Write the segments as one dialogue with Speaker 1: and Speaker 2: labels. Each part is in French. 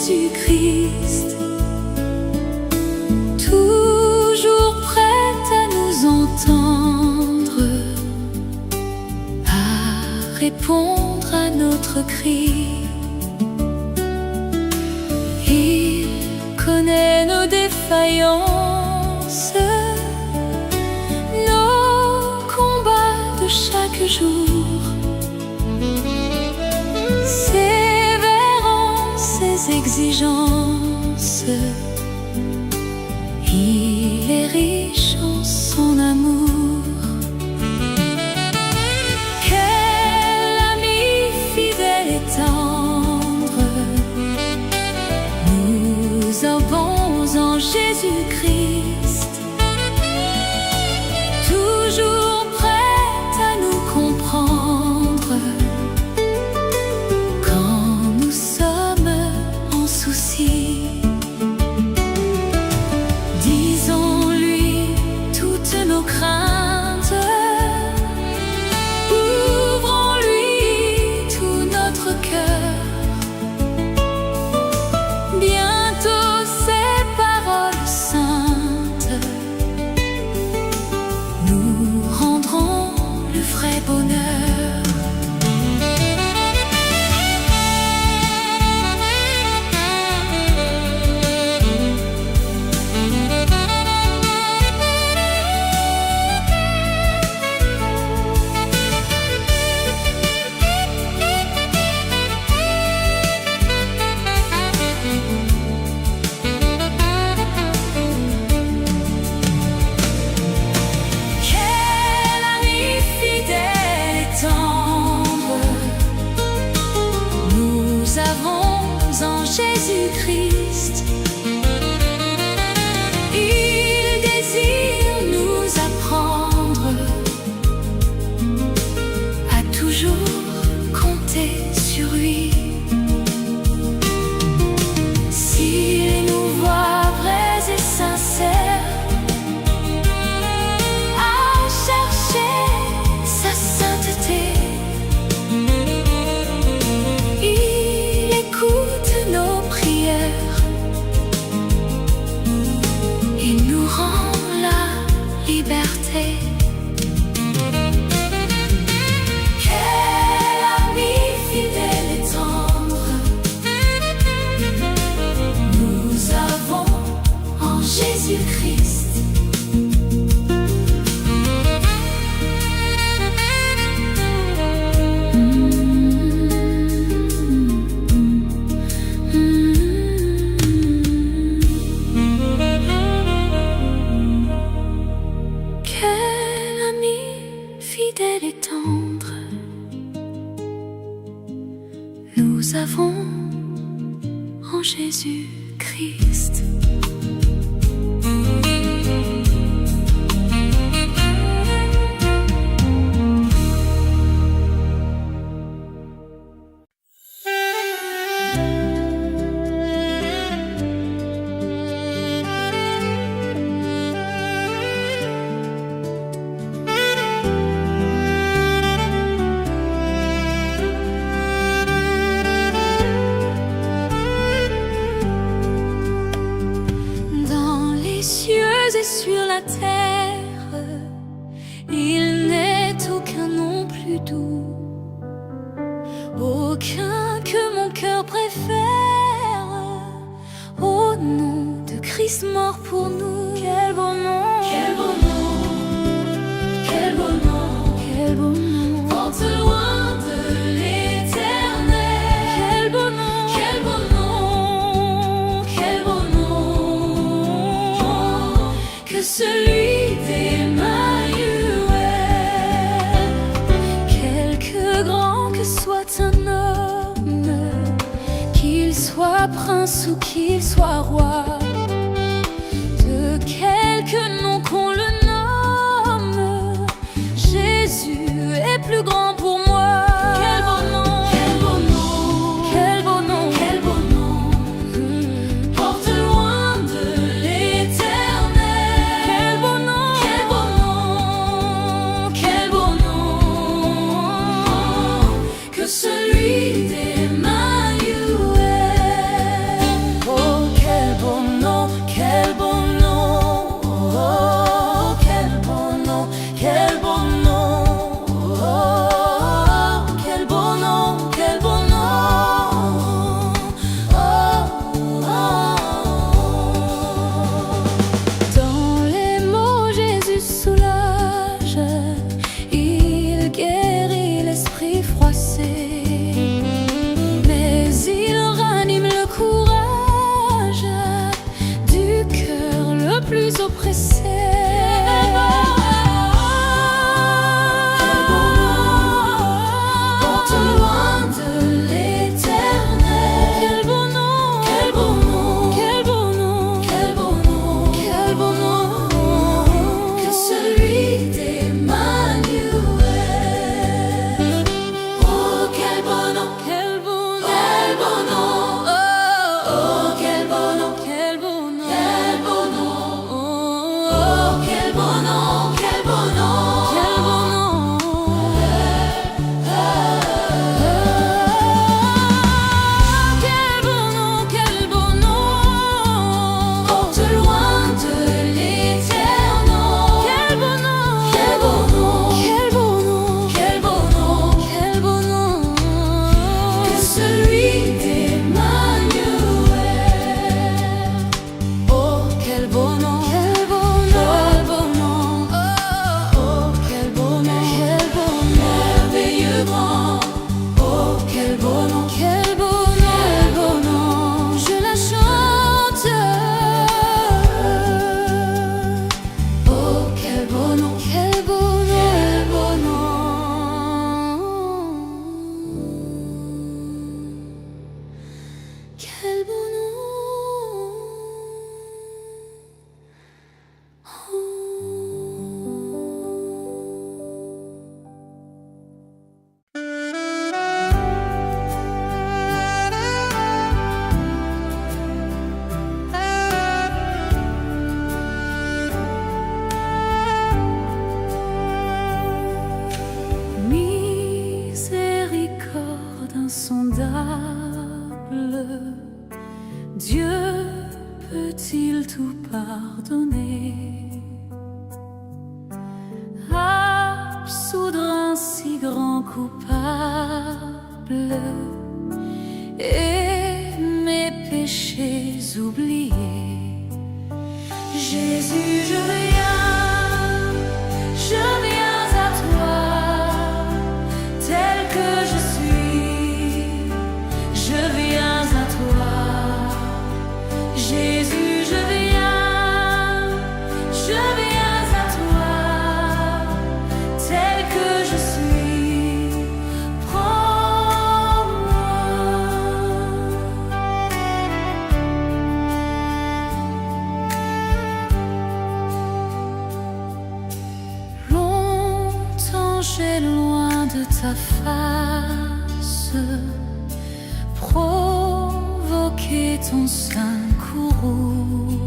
Speaker 1: Jésus-Christ, toujours prête à nous entendre, à répondre à notre cri. Il connaît nos défaillances, nos combats de chaque jour. Sévère en ses exigences, il est riche en son amour. Quel ami fidèle et tendre nous avons en Jésus-Christ, toujours prête à nous comprendre quand nous sommes en souci. Disons-lui toutes nos craintes, ouvrons-lui tout notre cœur. Bientôt ces paroles saintes nous rendront le vrai bonheur. Quel ami fidèle et tendre nous avons en Jésus-Christ. Il désire nous apprendre à toujours compter sur lui. S'il nous voit vrais et sincères, à chercher sa sainteté, il écoute nos prières et nous rend la liberté. Quel ami fidèle et tendre nous avons en Jésus-Christ. Quel ami fidèle et tendre nous avons en Jésus-Christ. Dans les cieux et sur la terre, il n'est aucun nom plus doux, aucun que mon cœur préfère, au nom de Christ mort pour nous. Quel beau nom, quel beau nom, quel beau nom, quel beau nom, porte loin de l'éternel. Quel beau nom, quel beau nom, quel beau nom, que celui d'Emmanuel. Quelque grand que soit un homme, qu'il soit prince ou qu'il soit roi, de quelque nom qu'on le nomme, Jésus est plus grand pour moi. Quel beau nom, quel beau nom, quel beau nom, quel beau nom, porte loin de l'éternel. Quel beau nom, quel beau nom, quel beau nom, que celui d'Emmanuel. coupable et mes péchés oubliés. Jésus, je viens à toi, tel que je suis, je viens à toi. Jésus, je viens à toi, tel que je suis, prends-moi. Longtemps j'ai loin de ta face provoqué ton sein courroux,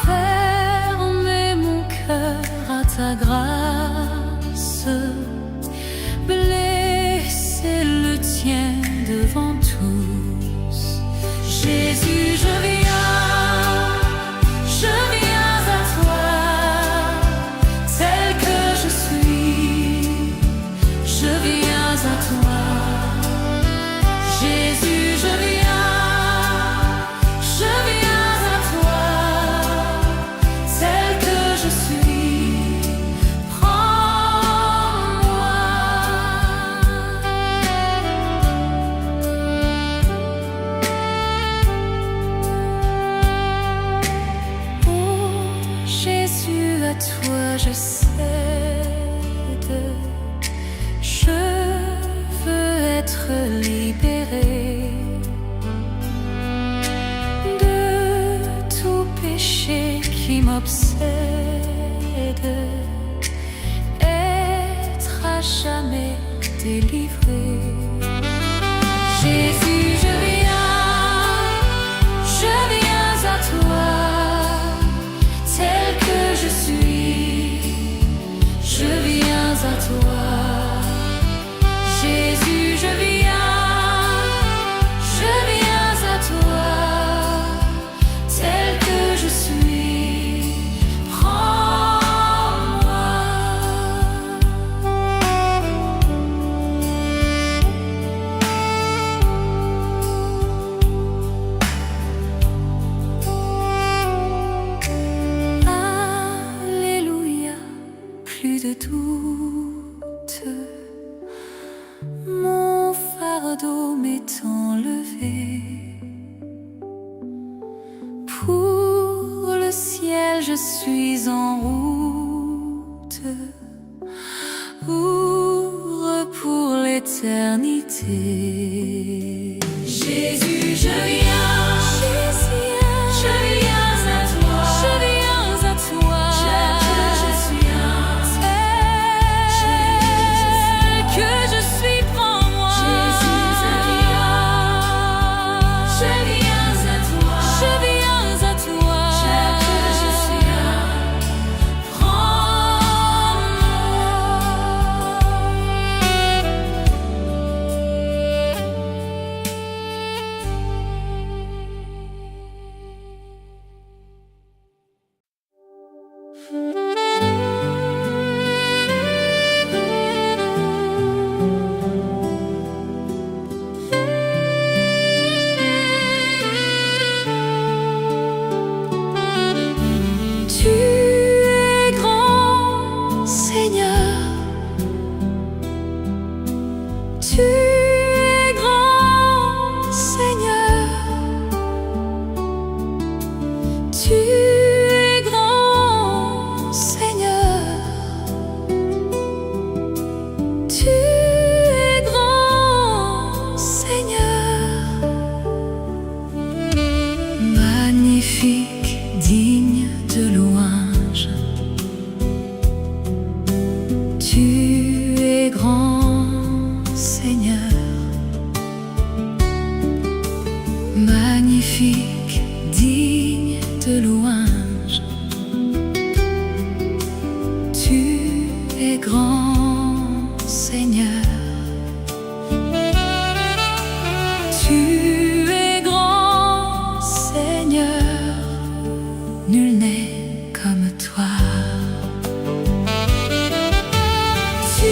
Speaker 1: fermer mon cœur à ta grâce, blesser le tien devant tous. Jésus, je viens à toi, tel que je suis, je viens à toi. Jésus, je viens à toi, tel que je suis, prends-moi. Oh Jésus, à toi je cède, je veux être libéré de tout péché qui m'obsède, être à jamais délivré. Jésus, je viens à toi, tel que je suis, je viens à toi. Jésus, je viens à toi, tel que je suis, prends-moi. Alléluia, plus de doute, mon fardeau m'est enlevé. Pour le ciel je suis en route, pour l'éternité. Jésus, je viens à toi, tel que je suis, tel que je suis, prends-moi. Jésus, je viens à toi, tel que je suis, Tu es grand, Seigneur. Tu es grand, Seigneur. Tu es grand, Seigneur. Tu es grand, Seigneur. Magnifique, digne de louange. Tu es grand, Seigneur. Magnifique, digne de louange. Tu es grand, Seigneur. Tu es grand, Seigneur. Nul n'est comme toi. Tu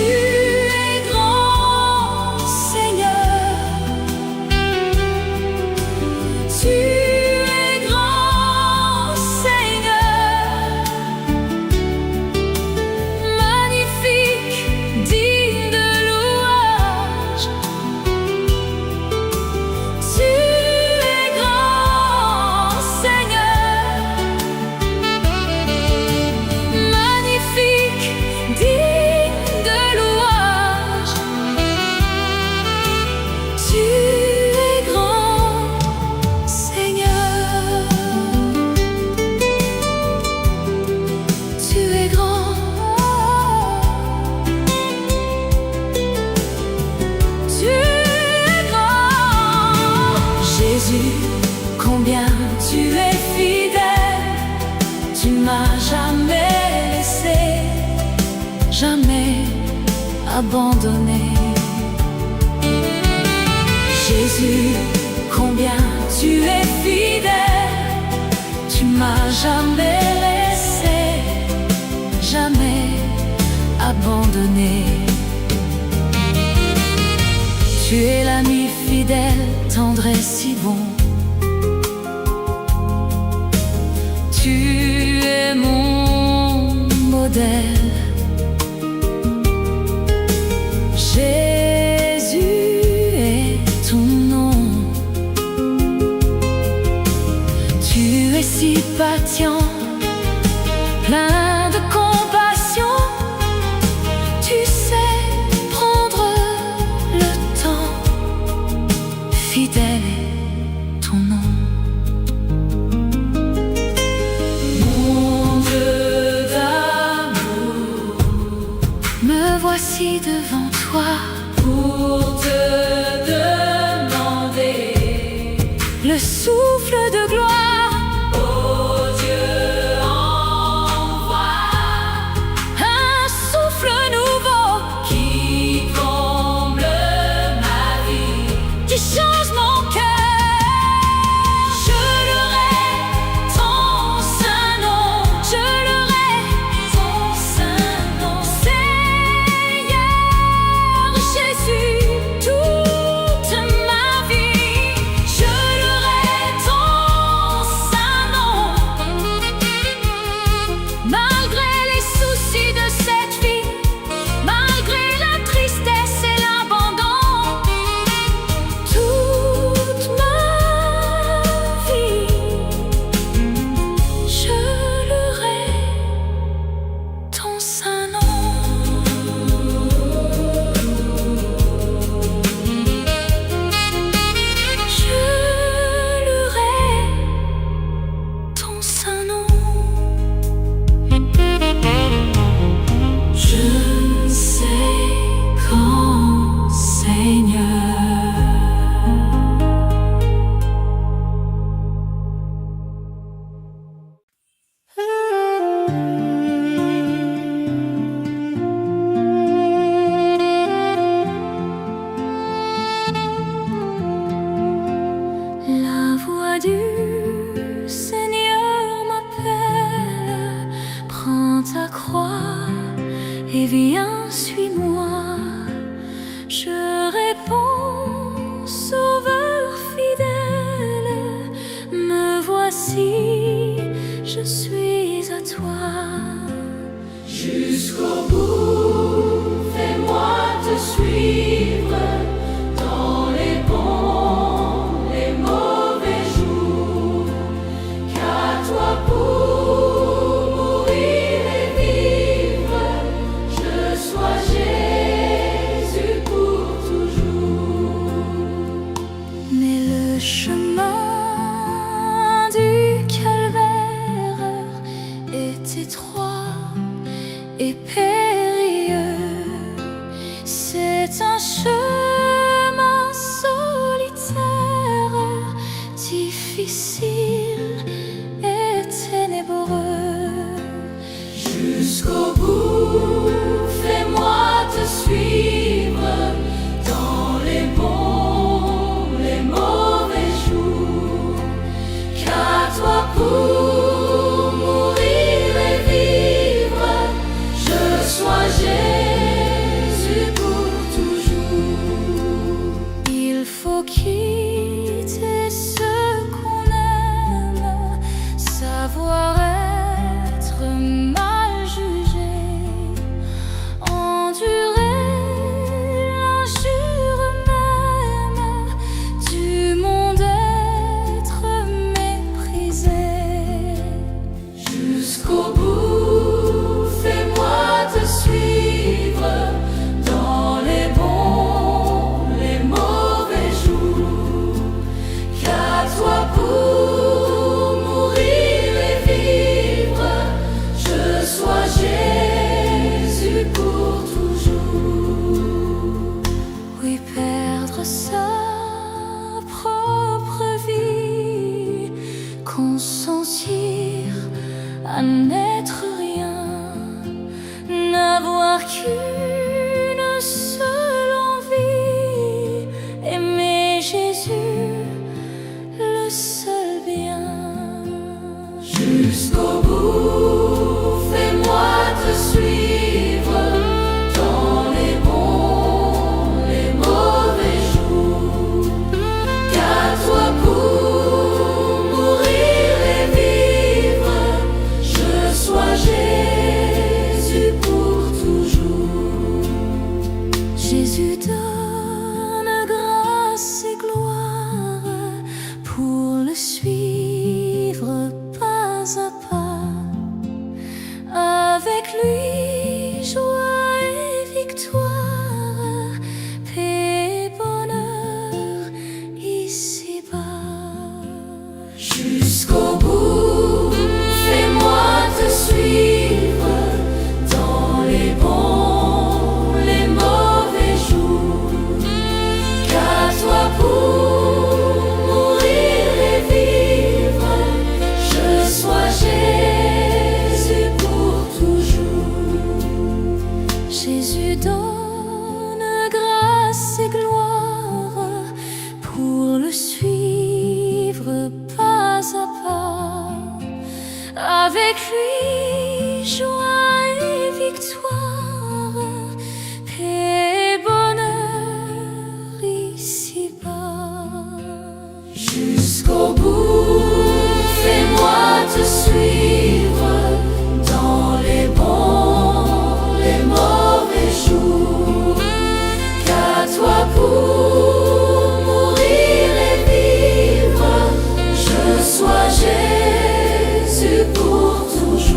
Speaker 1: jamais abandonné. Jésus, combien tu es fidèle, tu m'as jamais laissé, jamais abandonné. Tu es l'ami fidèle, tendre et si bon. Tu es mon modèle. Jésus est ton nom. Tu es si patient, plein de compassion. Tu sais prendre le temps. Fidèle est ton nom. Mon Dieu d'amour, me voici devant toi pour te demander le souffle de gloire. Oh Dieu, envoie un souffle nouveau qui comble ma vie, qui change mon cœur. Je louerai ton saint nom, je louerai ton saint nom, Seigneur Jésus, toute ma vie. Je louerai ton saint nom, malgré les soucis de cette vie, malgré la tristesse et l'abandon. Toute ma vie, je louerai ton saint nom. Je louerai ton saint nom. Je ne sais quand, Seigneur. La voix du Seigneur m'appelle, prends ta croix et viens, suis-moi. Je réponds, Sauveur fidèle, me voici, je suis à toi. Jusqu'au bout, fais-moi te suivre dans les bons, les mauvais jours, qu'à toi pour mourir et vivre, je sois Jésus pour toujours. Mais le chemin du calvaire est étroit et périlleux. donne grâce et gloire pour le suivre pas à pas. Avec lui, joie et victoire, paix et bonheur ici-bas. Jusqu'au bout, fais-moi te suivre dans les bons, les mauvais jours. Qu'à toi pour mourir et vivre, je sois Jésus pour toujours. Jésus donne grâce et gloire pour le suivre pas à pas. Avec lui, joie et victoire, paix et bonheur ici-bas. Jusqu'au bout, fais-moi te suivre dans les bons, les mauvais jours. Qu'à toi pour mourir et vivre, je sois Jésus pour toujours.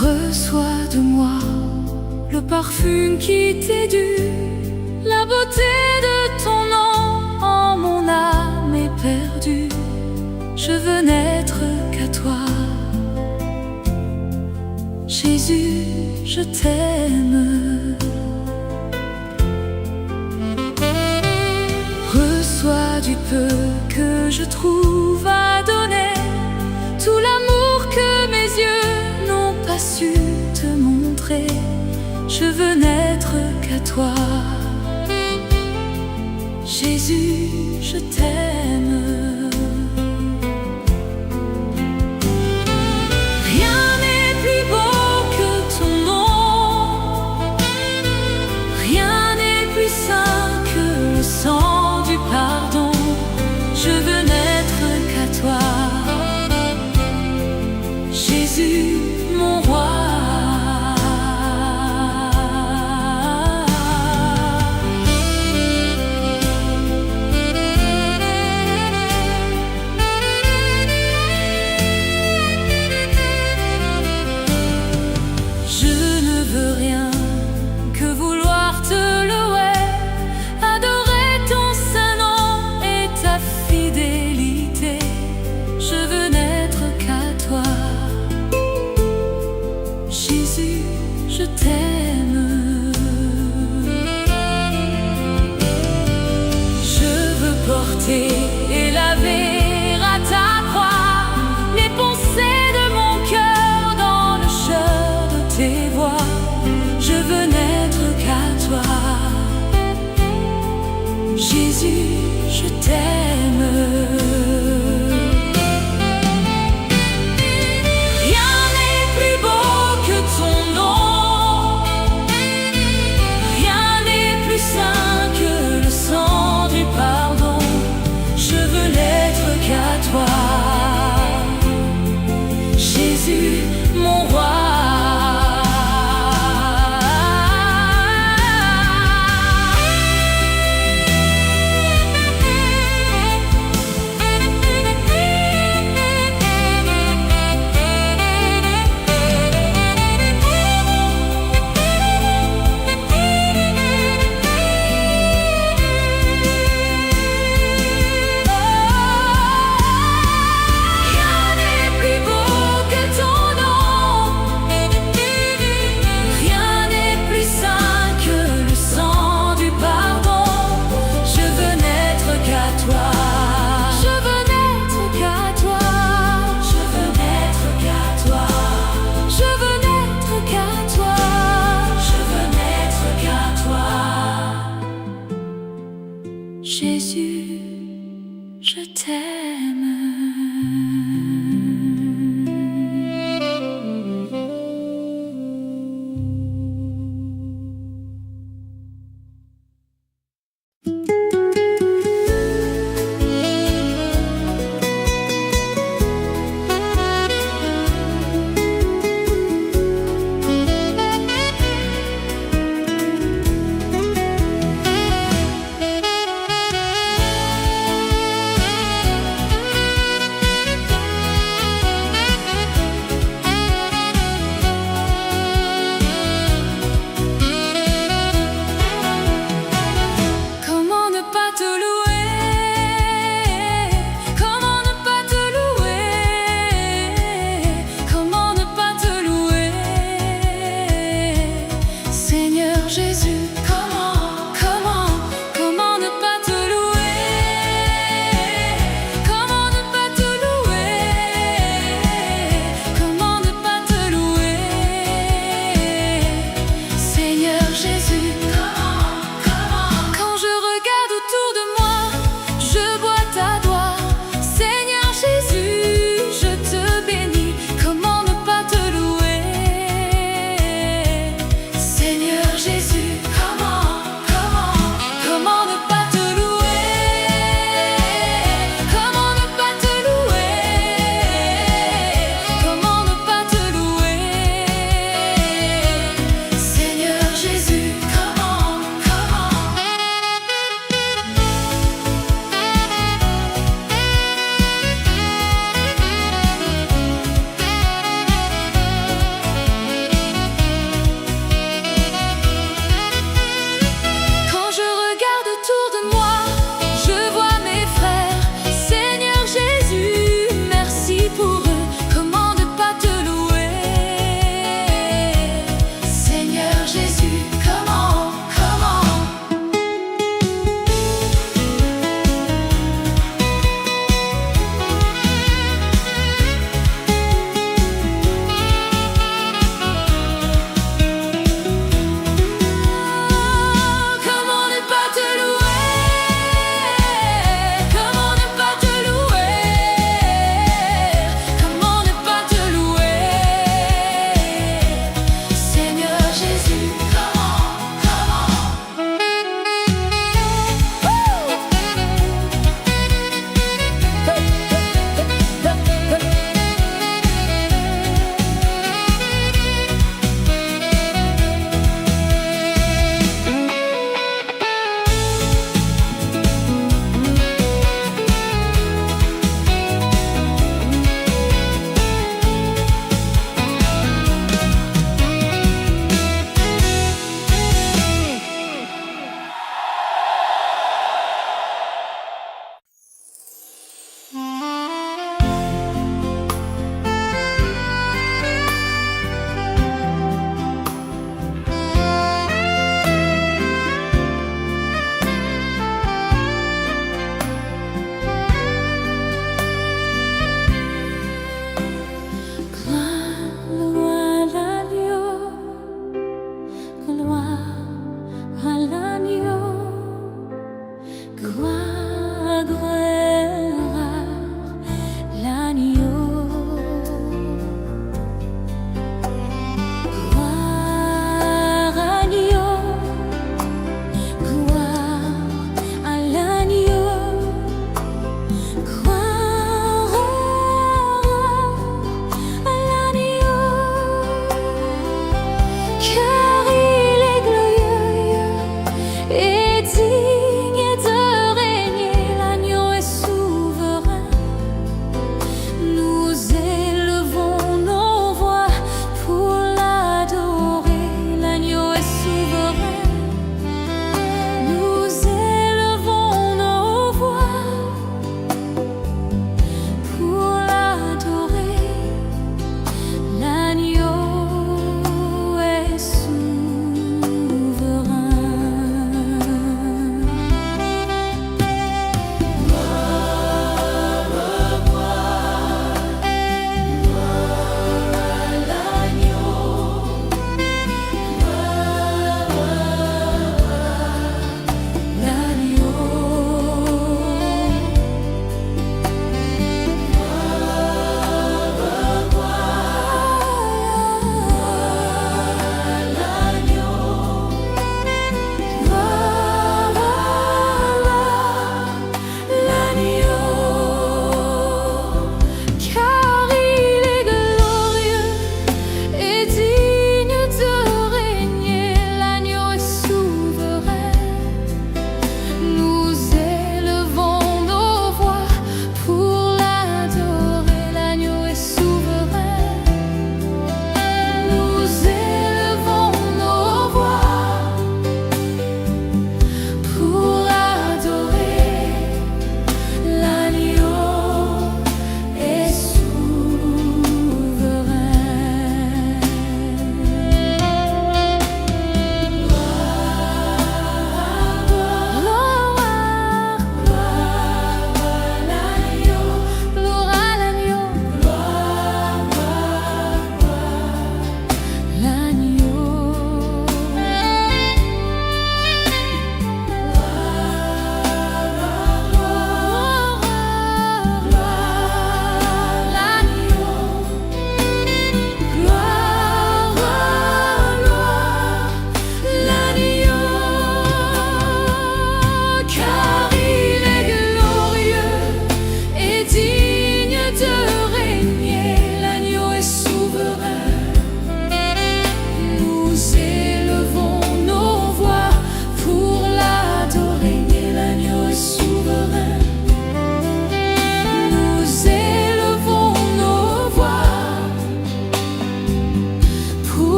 Speaker 1: Reçois de moi le parfum qui t'est dû, la beauté de ton nom en mon âme est perdue. Je veux n'être qu'à toi. Jésus, je t'aime. Reçois du peu que je trouve à donner, tout l'amour que mes yeux n'ont pas su te montrer. Je veux n'être qu'à toi. Jésus, je t'aime. Rien n'est plus beau que ton nom, rien n'est plus saint que le sang du pardon. Je veux n'être qu'à toi. Jésus, mon roi. Je ne veux rien que vouloir te louer, adorer ton saint nom et ta fidélité. Je veux n'être qu'à toi. Jésus, je t'aime. Je veux porter et laver à ta croix les pensées de mon cœur dans le chœur de tes voix. Je veux n'être qu'à toi. Jésus, je t'aime. Rien n'est plus beau que ton nom, rien n'est plus saint que le sang du pardon. Je veux n'être qu'à toi. Jésus, mon roi. Jésus, t'aime.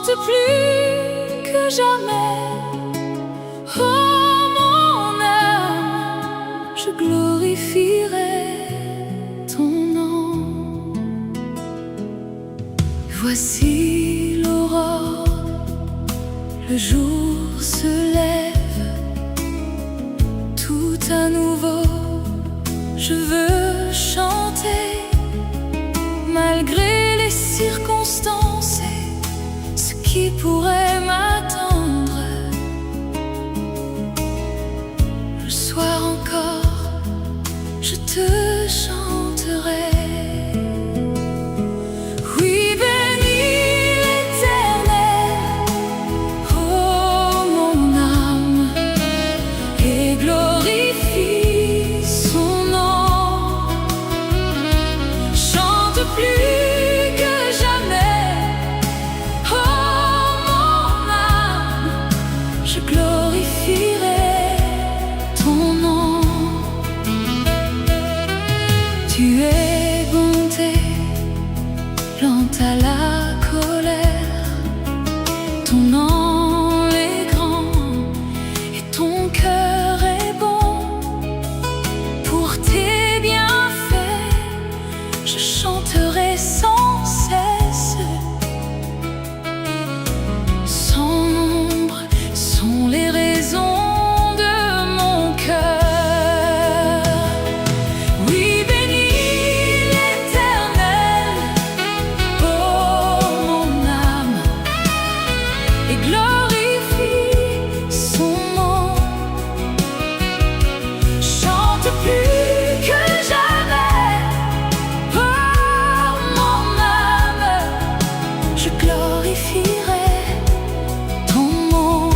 Speaker 1: chante plus que jamais. Oh mon âme, je glorifierai ton nom. Voici l'aurore, le jour se lève, tout à nouveau je veux chanter, malgré les circonstances et ce qui pourrait m'attendre. Le soir encore, je te chanterai. Oui, bénis l'Éternel, oh mon âme, et glorifie son nom. Chante plus que jamais, oh mon âme, je glorifierai ton nom. Tu es bonté, lente à la colère, ton nom est grand et ton cœur est bon. Pour tes bienfaits, je chanterai sans cesse. Sans nombre sont les raisons de mon cœur. Oui, bénis l'Éternel, oh mon âme, et glorifie son nom. Chante plus que jamais, oh mon âme, je glorifierai ton nom.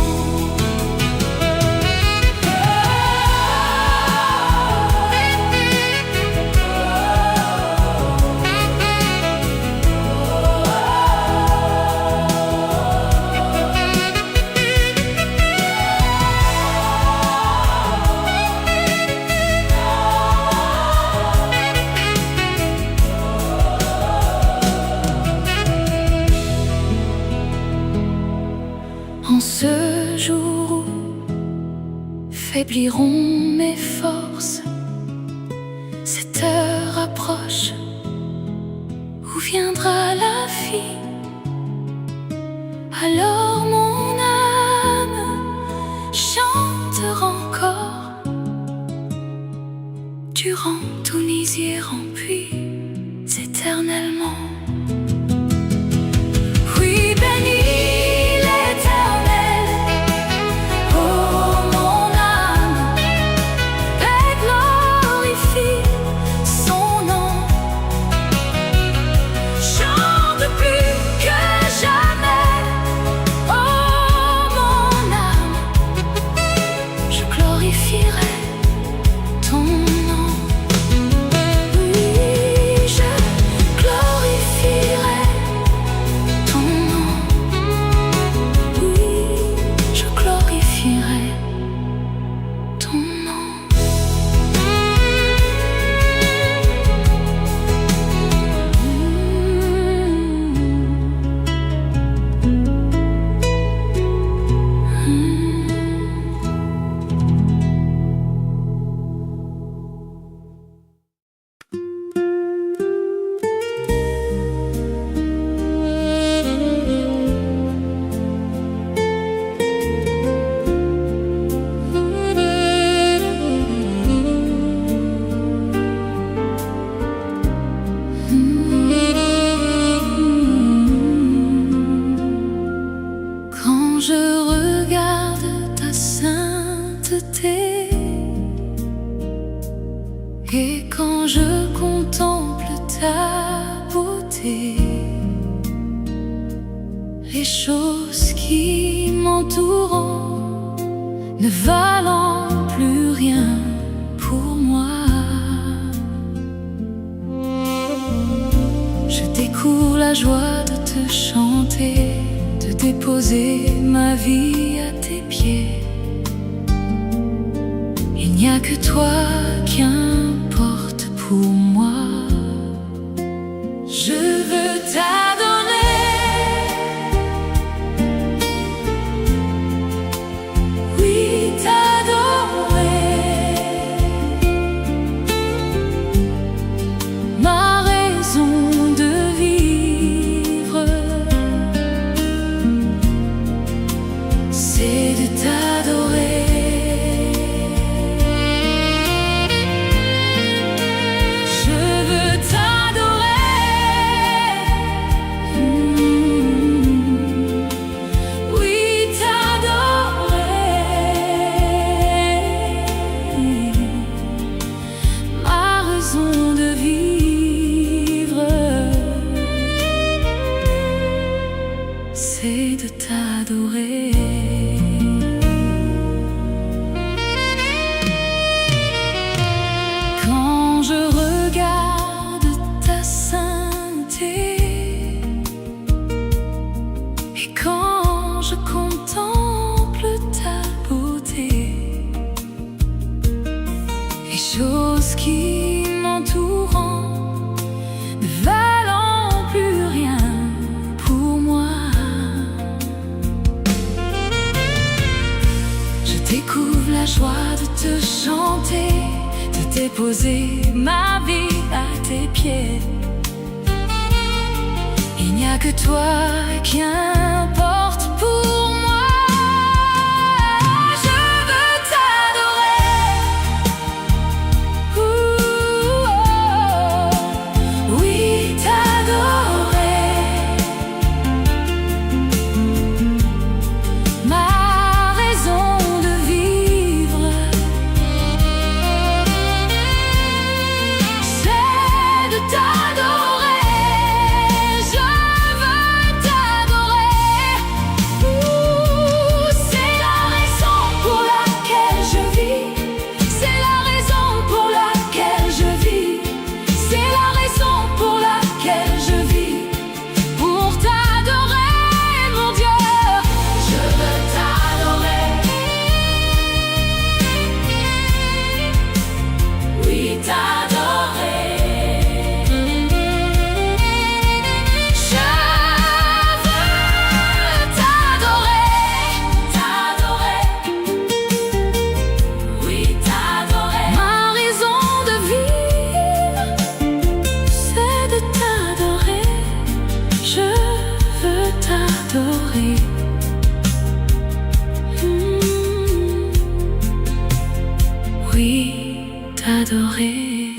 Speaker 1: En ce jour où faibliront mes forces, cette heure approche où viendra la vie. Alors mon âme chantera encore durant tous lisiers remplis éternellement. Oui, bénis l'Éternel, oh mon âme, et glorifie son nom. Chante plus que jamais, oh mon âme, je glorifierai ton nom. Oui, je glorifierai ton nom. Oui, je glorifierai ton nom. Quand je regarde ta sainteté et quand je contemple ta beauté, les choses qui m'entourent ne valent plus rien pour moi. Je découvre la joie de te chanter, de déposer ma vie à tes pieds. Il n'y a que toi qui importe pour moi. Je veux t'adorer c'est de t'adorer. Quand je regarde ta sainteté et quand je contemple ta beauté, les choses qui m'entourent ne valent plus rien pour moi. Je découvre la joie de te chanter, de déposer ma vie à tes pieds. Il n'y a que toi qui importe pour moi. Je veux t'adorer. Oui, t'adorer. Ma raison de vivre, c'est de t'adorer. Oui, t'adorer.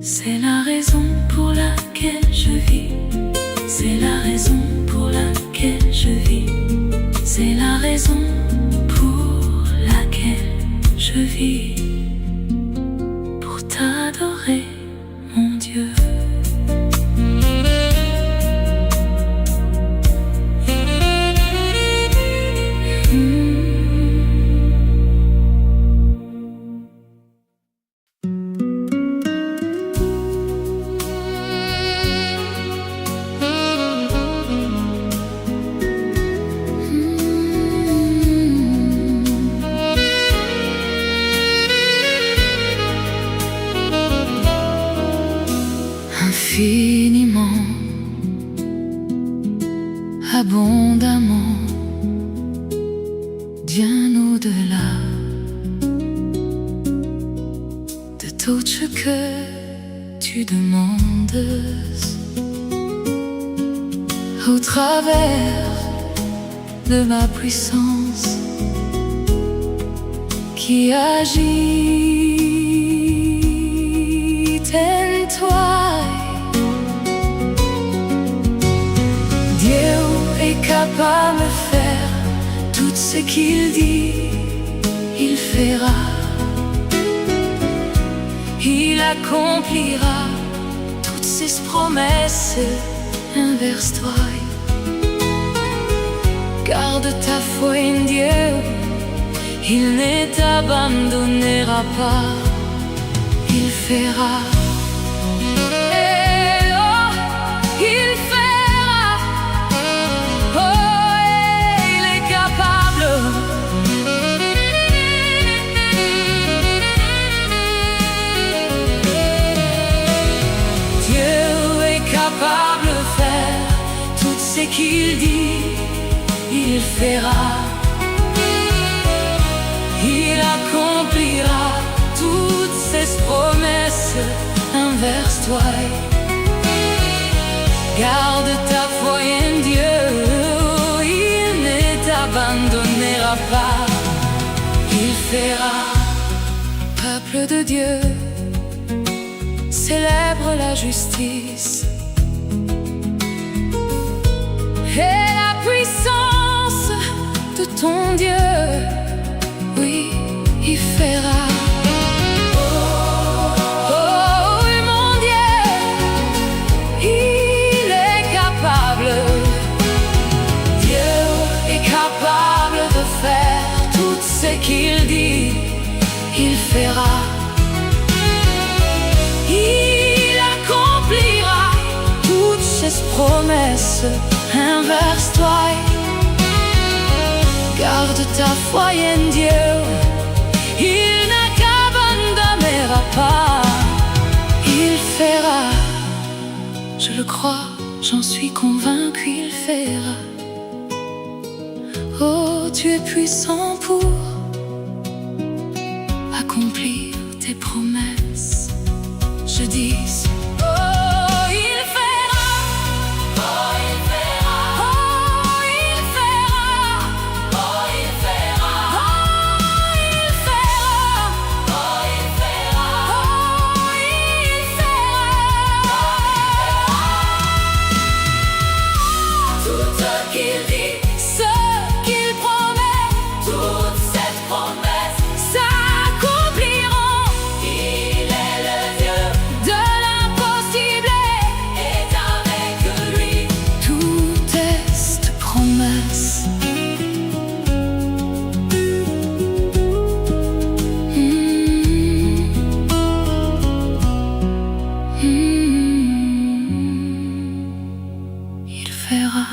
Speaker 1: C'est la raison pour laquelle je vis. C'est la raison pour laquelle je vis. C'est la raison pour laquelle je vis. Pour t'adorer, mon Dieu. Infiniment, abondamment, bien au-delà de tout ce que tu demandes, au travers de ma puissance qui agit en toi. Dieu est capable de faire tout ce qu'il dit, il fera. Il accomplira toutes ses promesses envers toi. Garde ta foi en Dieu, il ne t'abandonnera pas, il fera. Ce qu'il dit, il fera. Il accomplira toutes ses promesses envers toi. Garde ta foi en Dieu, il ne t'abandonnera pas, il fera. Peuple de Dieu, célèbre la justice et la puissance de ton Dieu, oui, il fera. Oh, mon Dieu, il est capable. qu'il dit, il fera. Il accomplira toutes ses promesses. Inverse-toi, garde ta foi en Dieu. Il ne t'abandonnera pas. Il fera, je le crois, j'en suis convaincu, il fera. Oh, tu es puissant pour accomplir tes promesses. Je dis, oh, il fera. Oh, il fera. Oh, il fera. Oh, il fera. Oh, il fera. Oh, il fera. Oh, il fera. Tout ce qu'il dit, ce qu'il promet, toutes ses promesses s'accompliront. Il est le Dieu de l'impossible et avec lui tout est promesse. Il fera.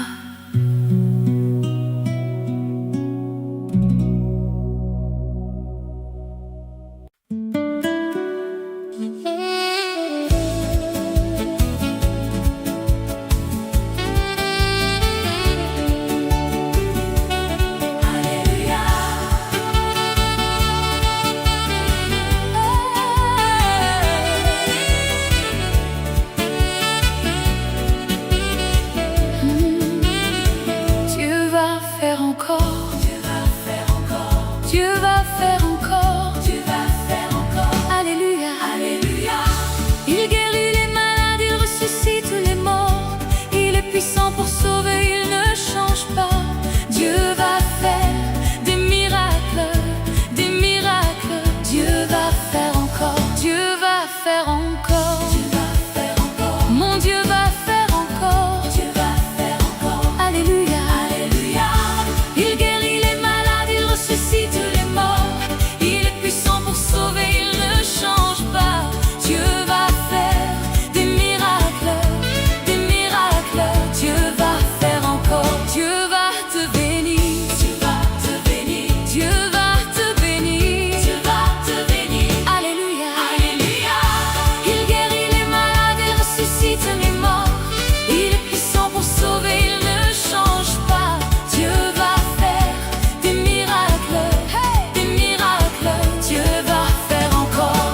Speaker 1: Dieu va faire encore. Dieu va faire encore. Dieu va faire encore. Alléluia. Alléluia. Il guérit les malades, il ressuscite les morts. Il est puissant pour sauver, il ne change pas. Dieu va faire des miracles, des miracles. Dieu va faire encore. Dieu va faire encore. Dieu va faire encore. Mon Dieu va faire encore. Dieu va faire encore. Alléluia. Alléluia. Il guérit les malades, il ressuscite les morts. Il est puissant pour sauver, il ne change pas. Dieu va faire des miracles, des miracles. Dieu va faire encore. Dieu va te bénir. Dieu va te bénir. Dieu va te bénir. Dieu va te bénir. Alléluia. Alléluia. Il guérit les malades, il ressuscite les morts. Il est puissant pour sauver, il ne change pas. Dieu va faire des miracles, des miracles. Dieu va faire encore.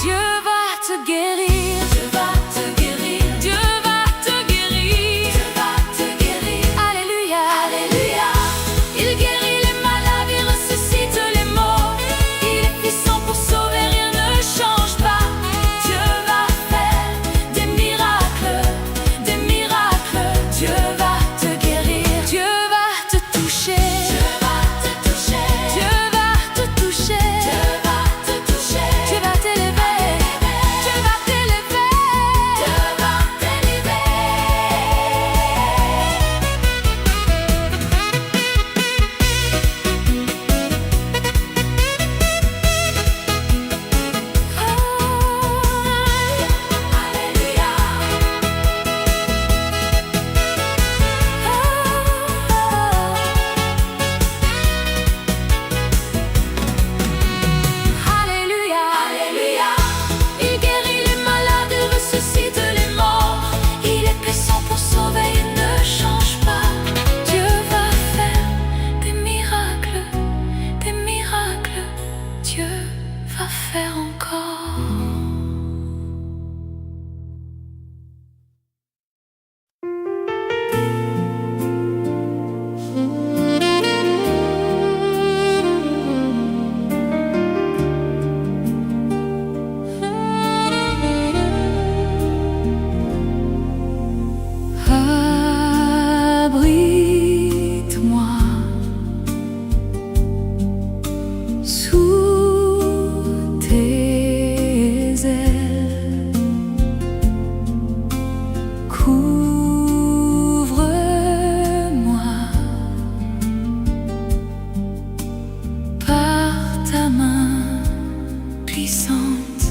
Speaker 1: Dieu va te guérir. Dieu va te guérir. Dieu va te guérir. Dieu va te guérir. Alléluia. Alléluia. Il guérit les malades, il ressuscite les morts. Il est puissant pour sauver, rien ne change pas. Dieu va faire des miracles, des miracles. Dieu va te guérir. Dieu va te toucher. Dieu va te toucher. Dieu va te toucher. Dieu va te toucher. Dieu va t'élever. Dieu va t'élever. Dieu va t'élever. Alléluia. Alléluia. Alléluia. Il guérit les malades, il ressuscite les morts. Il est puissant pour sauver, il ne change pas. Dieu va faire des miracles, des miracles. Dieu va faire encore. puissante.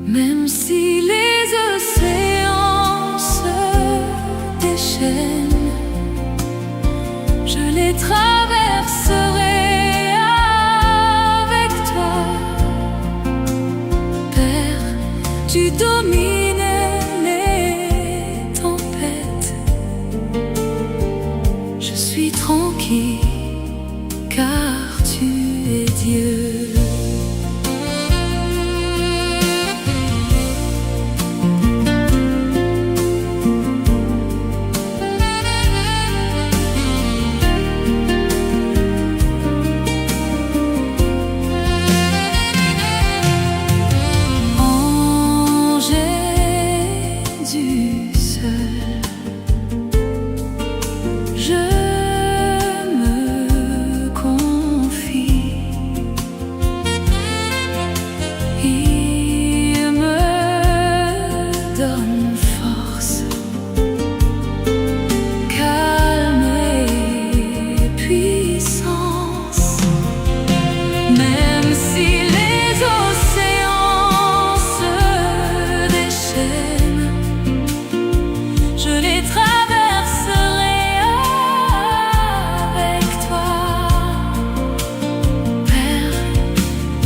Speaker 1: Même si les océans se déchaînent, je les traverserai avec toi. Père, tu domines les tempêtes. Je suis tranquille car tu es Dieu.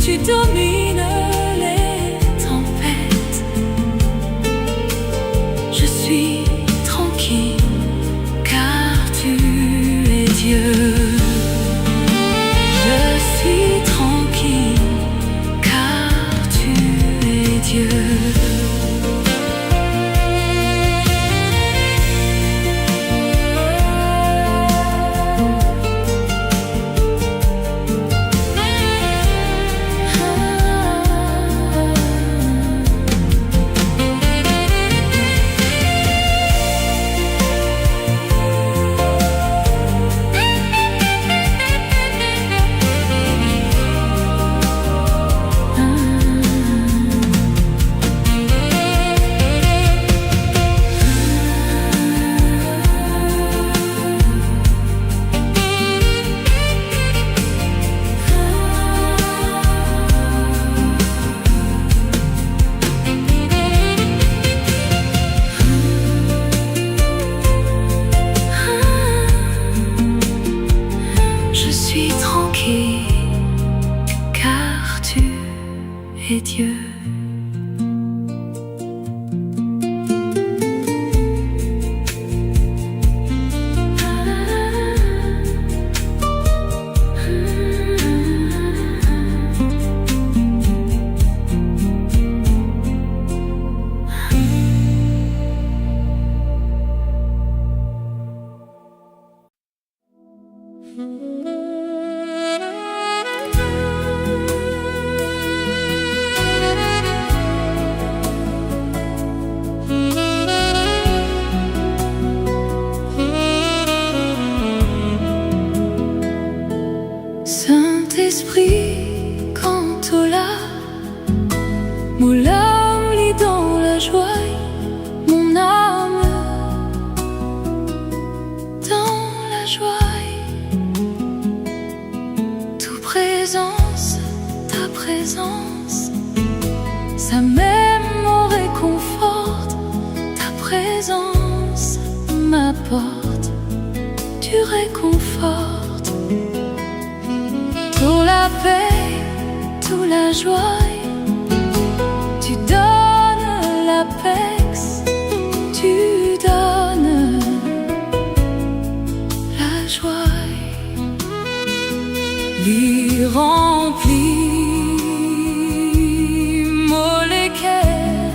Speaker 1: Tu domines les tempêtes. Je suis tranquille car tu es Dieu. Je suis tranquille car tu es Dieu. Car tu es Dieu. Saint-Esprit, cantola, moula lit dans la joie, mon âme dans la joie. Tout présence, ta présence, ça même me réconforte. Ta présence m'apporte du réconfort. Tout la paix, toute la joie, tu donnes la paix, tu donnes la joie. Lui remplit mon cœur,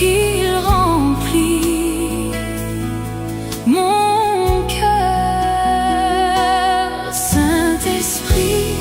Speaker 1: il remplit mon cœur. Saint-Esprit,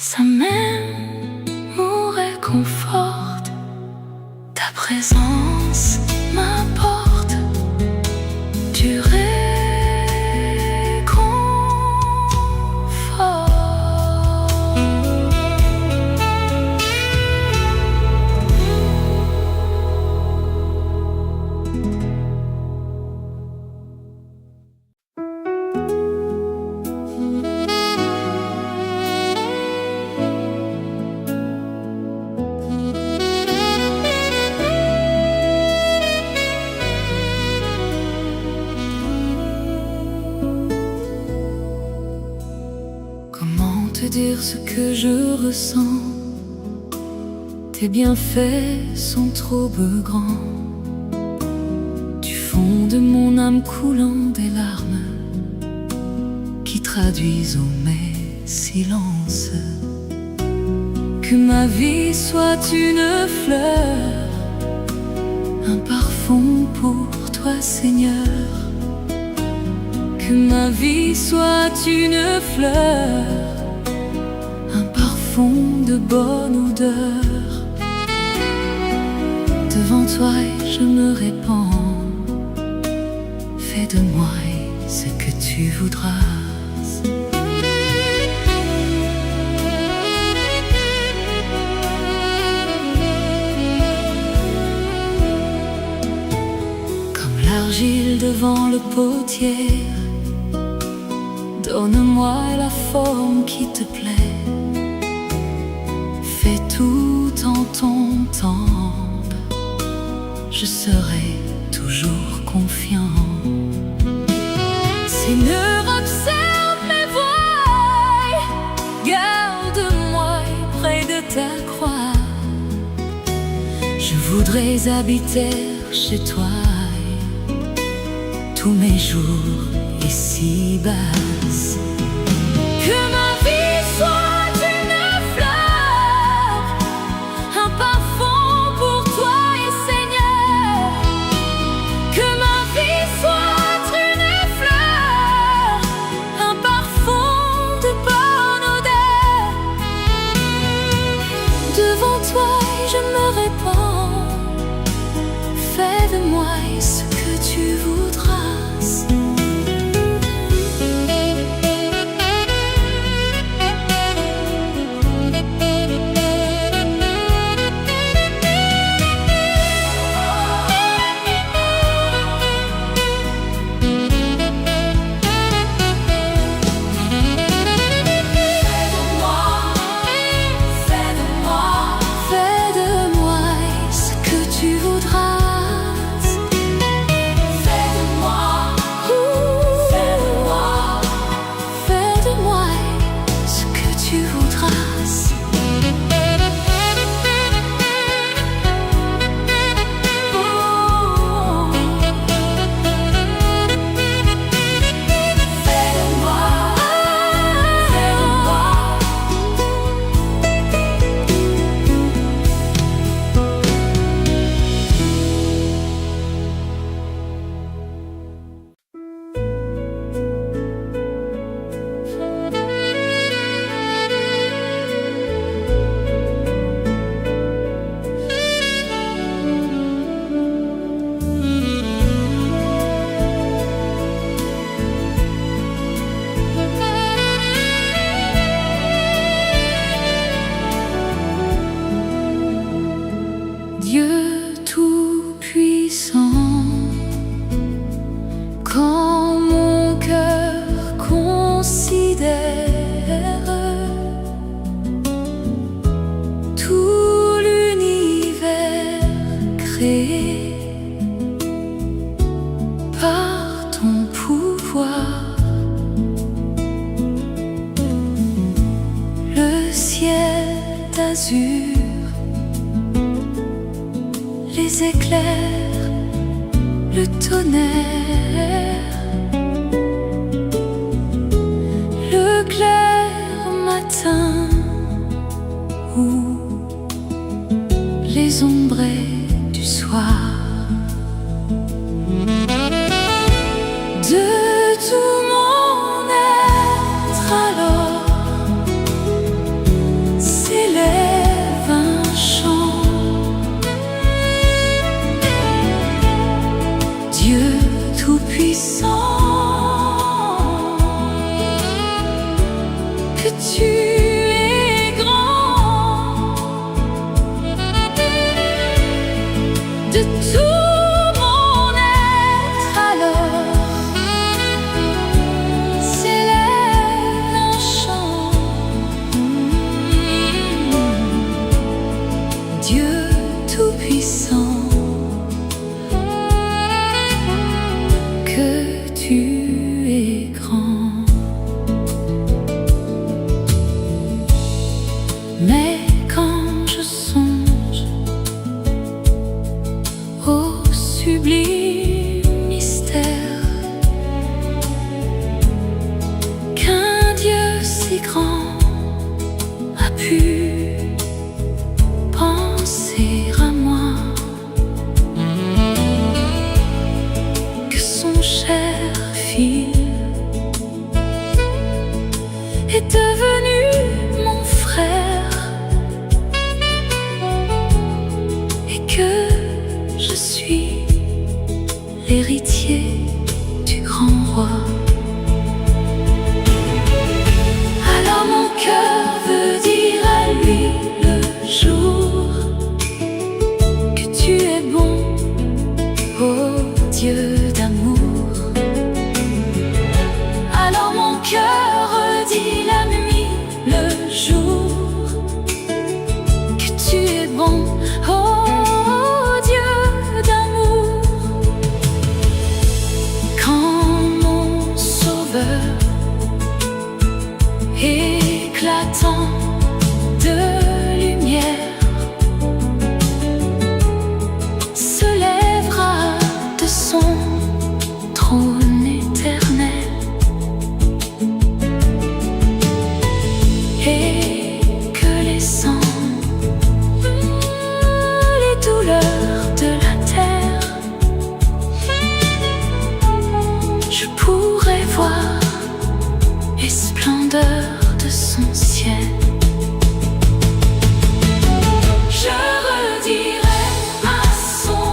Speaker 1: sa main me réconforte, ta présence m'apporte du réconfort. Comment te dire ce que je ressens? Tes bienfaits sont trop grands. Du fond de mon âme coulant des larmes qui traduisent au mes silences. Que ma vie soit une fleur, un parfum pour toi, Seigneur. Que ma vie soit une fleur, un parfum de bonne odeur. Devant toi je me répands, fais de moi ce que tu voudras. Comme l'argile devant le potier, donne-moi la forme qui te plaît. Fais tout en ton temps, je serai toujours confiant. Seigneur, observe mes voies, garde-moi près de ta croix. Je voudrais habiter chez toi tous mes jours ici-bas. Que ma vie soit une fleur, un parfum pour toi, Seigneur. Que ma vie soit une fleur, un parfum de bonne odeur. Devant toi je me répands, fais de moi ce que tu voudras. Par ton pouvoir, le ciel d'azur, les éclairs, le tonnerre, le clair matin ou les ombrées du soir. De tout mon être alors, que tu es grand. De tout mon être alors s'élève un chant. Dieu tout-puissant, que tu es grand. Mais quand je songe au sublime mystère qu'un Dieu si grand a pu penser à moi, que son cher Fils est devenu mon frère et que je suis l'héritier du grand roi. Alors mon cœur veut dire à lui le jour que tu es bon, ô Dieu d'amour. Alors mon cœur redit la nuit, le jour que tu es bon, ô Dieu d'amour. Quand mon sauveur éclatant de lumière se lèvera de son trône éternel et que les sangs, les douleurs de la terre, je pourrai voir les splendeurs de son ciel. Je redirai à son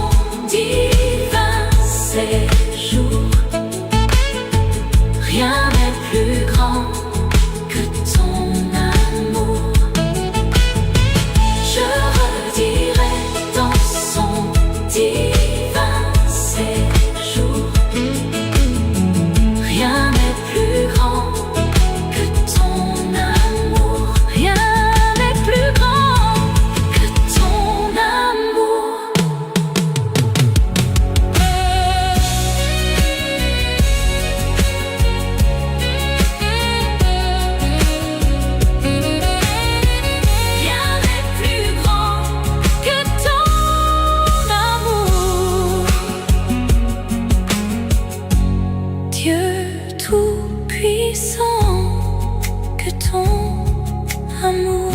Speaker 1: divin séjour, rien n'est plus grand que ton amour. Je redirai dans son divin séjour, rien n'est plus grand que ton amour. Rien n'est plus grand que ton amour. Rien n'est plus grand que ton amour. Dieu tout-puissant, que ton amour.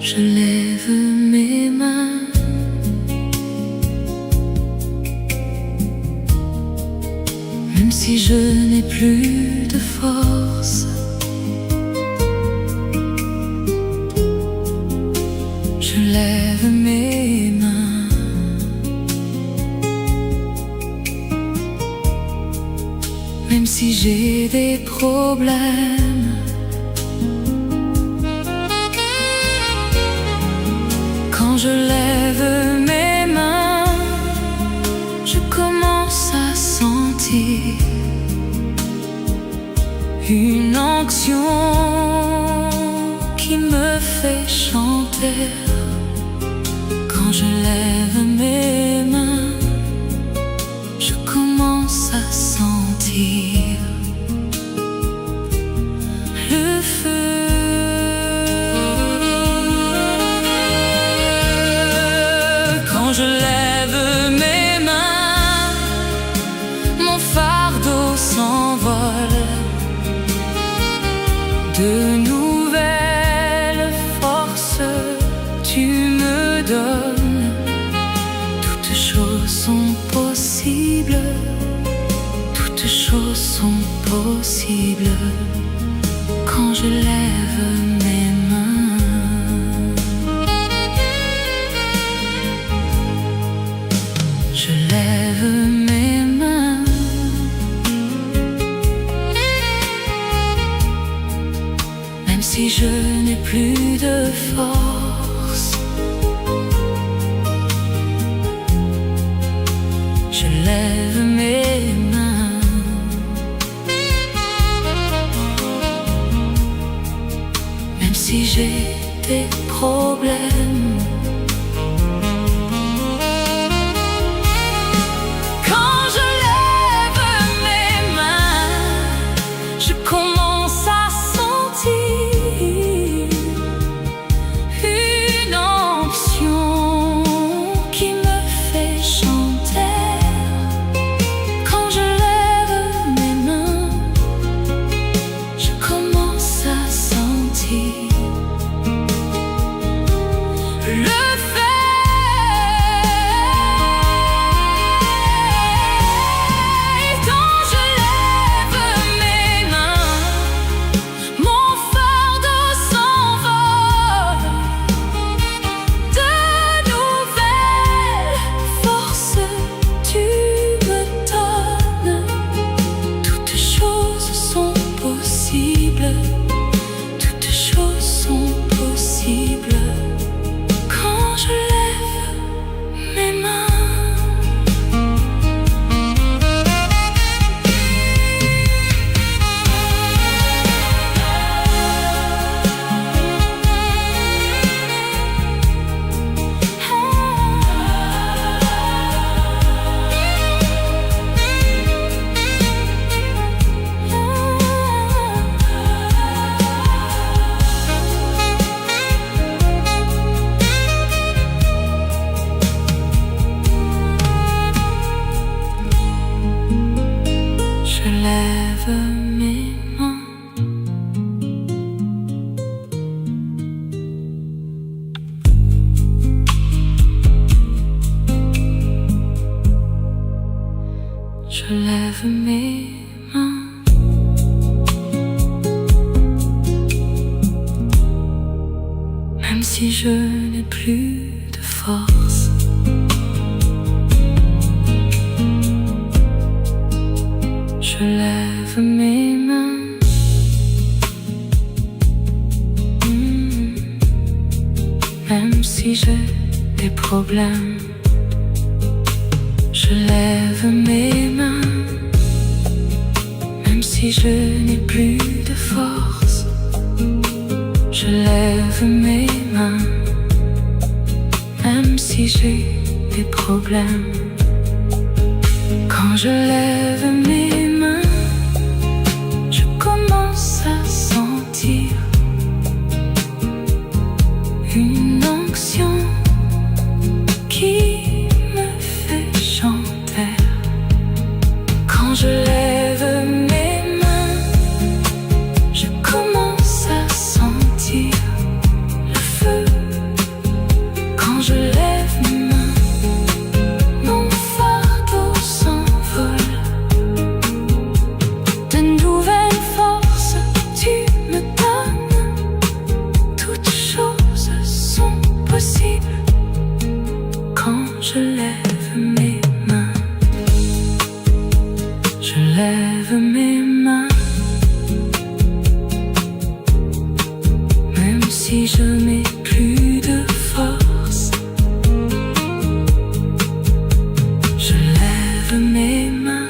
Speaker 1: Je lève mes mains, même si je n'ai plus de force. Je lève mes mains, même si j'ai des problèmes. Quand je lève mes mains, je commence à sentir une onction qui me fait chanter. Quand je lève mes mains, je commence à sentir le feu. Quand je lève mes mains, mon fardeau s'envole. De nouvelles forces tu me donnes. possible quand je lève mes mains. Je lève mes mains. Même si je n'ai plus de force, je lève mes mains. Même si j'ai des problèmes, quand je lève mes mains, je commence à sentir une onction qui me fait chanter. Quand je lève mes mains, je commence à sentir le fait. Quand je lève mes mains, mon fardeau s'envole. De nouvelles forces tu me donnes. Toutes choses sont possibles. Toutes choses sont possibles quand je lève mes mains. Je lève mes mains. Je lève mes mains. Même si je n'ai plus de force, je lève mes mains. Même si j'ai des problèmes, je lève mes mains. Même si je n'ai plus de force, je lève mes mains. Même si j'ai des problèmes, quand je lève mes mains, je commence à sentir une onction qui me fait chanter. Quand je lève mes mains, je commence à sentir le feu. Quand je lève mes mains, mon fardeau s'envole. De nouvelles forces tu me donnes. Toutes choses sont possibles quand je lève mes mains. Je lève mes mains. Même si je n'ai plus de force, je lève mes mains.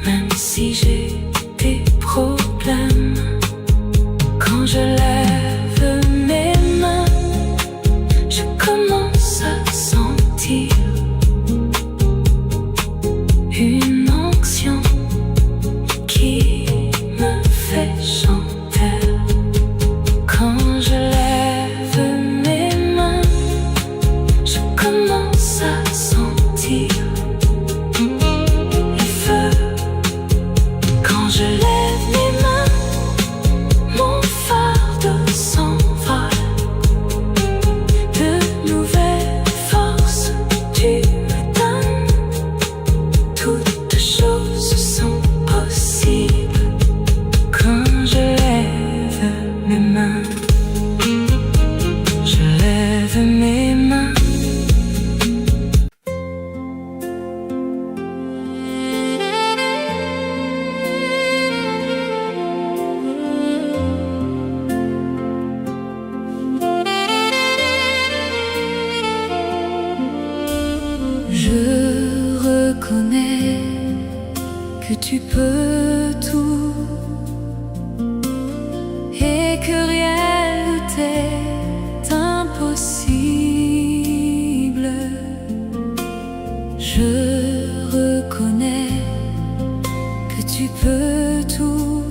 Speaker 1: Même si j'ai des problèmes, quand je lève mes mains, je commence à sentir une onction qui me fait chanter. Quand je lève mes mains, je commence à sentir le feu. Quand je lève mes mains, mon fardeau s'envole. De nouvelles reconnais que tu peux tout et que rien ne t'est impossible. Je reconnais que tu peux tout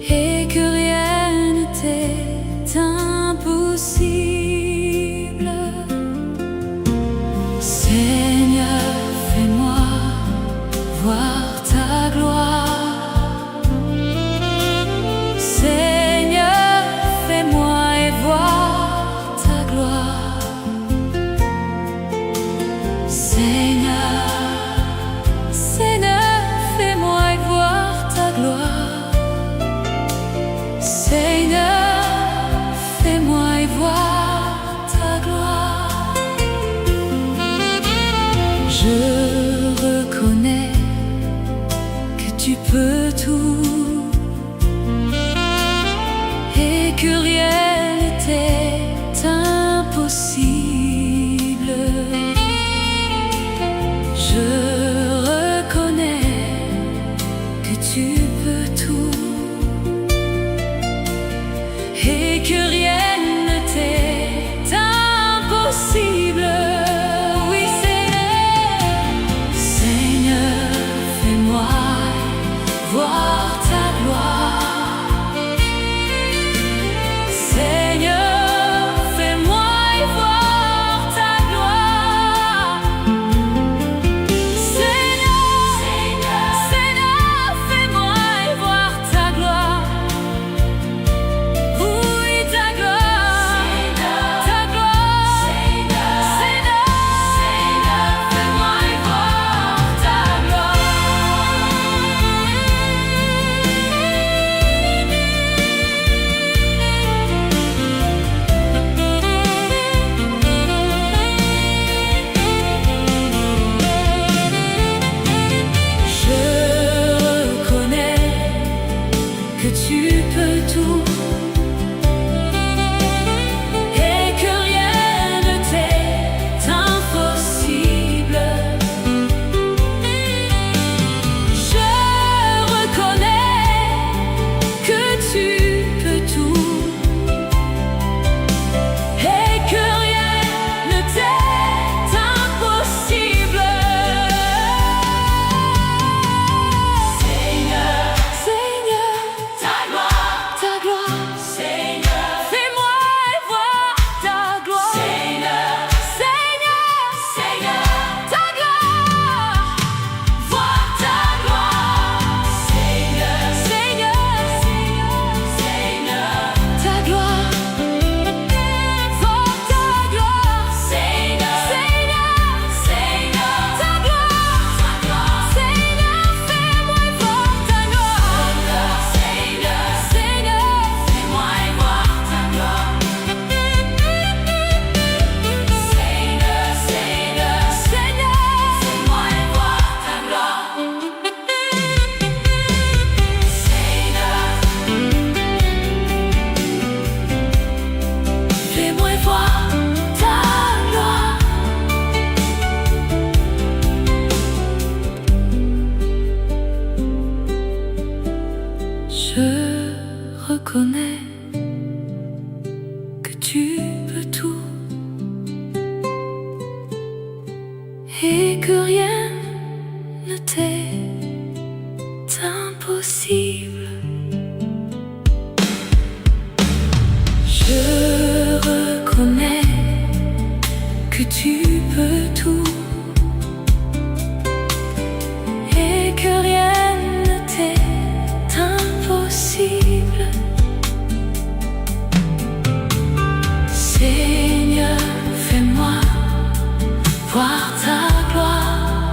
Speaker 1: et que rien ne t'est impossible. Seigneur, fais-moi voir ta gloire. Seigneur, fais-moi et voir ta gloire. Seigneur, Seigneur, fais-moi et voir ta gloire. Seigneur, fais-moi et voir ta gloire. Je reconnais que tu peux tout et que rien ne t'est impossible. Je reconnais que tu peux tout et que rien ne t'est impossible. Oui, Seigneur, fais-moi voir ta gloire. Seigneur, fais-moi voir ta gloire. Seigneur, Seigneur, fais-moi voir ta gloire. Oui, ta gloire, ta gloire. Seigneur, fais-moi voir ta Je reconnais que tu peux tout et que rien ne t'est impossible. Je reconnais que tu peux tout et que rien ne t'est impossible. Seigneur, Seigneur, ta gloire, Seigneur, fais-moi voir ta gloire. Seigneur, Seigneur, ta gloire, voir ta gloire. Seigneur, ta gloire, voir ta gloire. Seigneur, ta gloire, Seigneur, fais-moi voir ta gloire. Seigneur, fais-moi voir ta gloire. Seigneur, fais-moi voir ta gloire. Seigneur, fais-moi voir ta gloire. Je reconnais que tu peux tout et que rien ne t'est impossible. Je reconnais que tu peux tout et que rien ne t'est impossible. Seigneur, fais-moi voir ta gloire.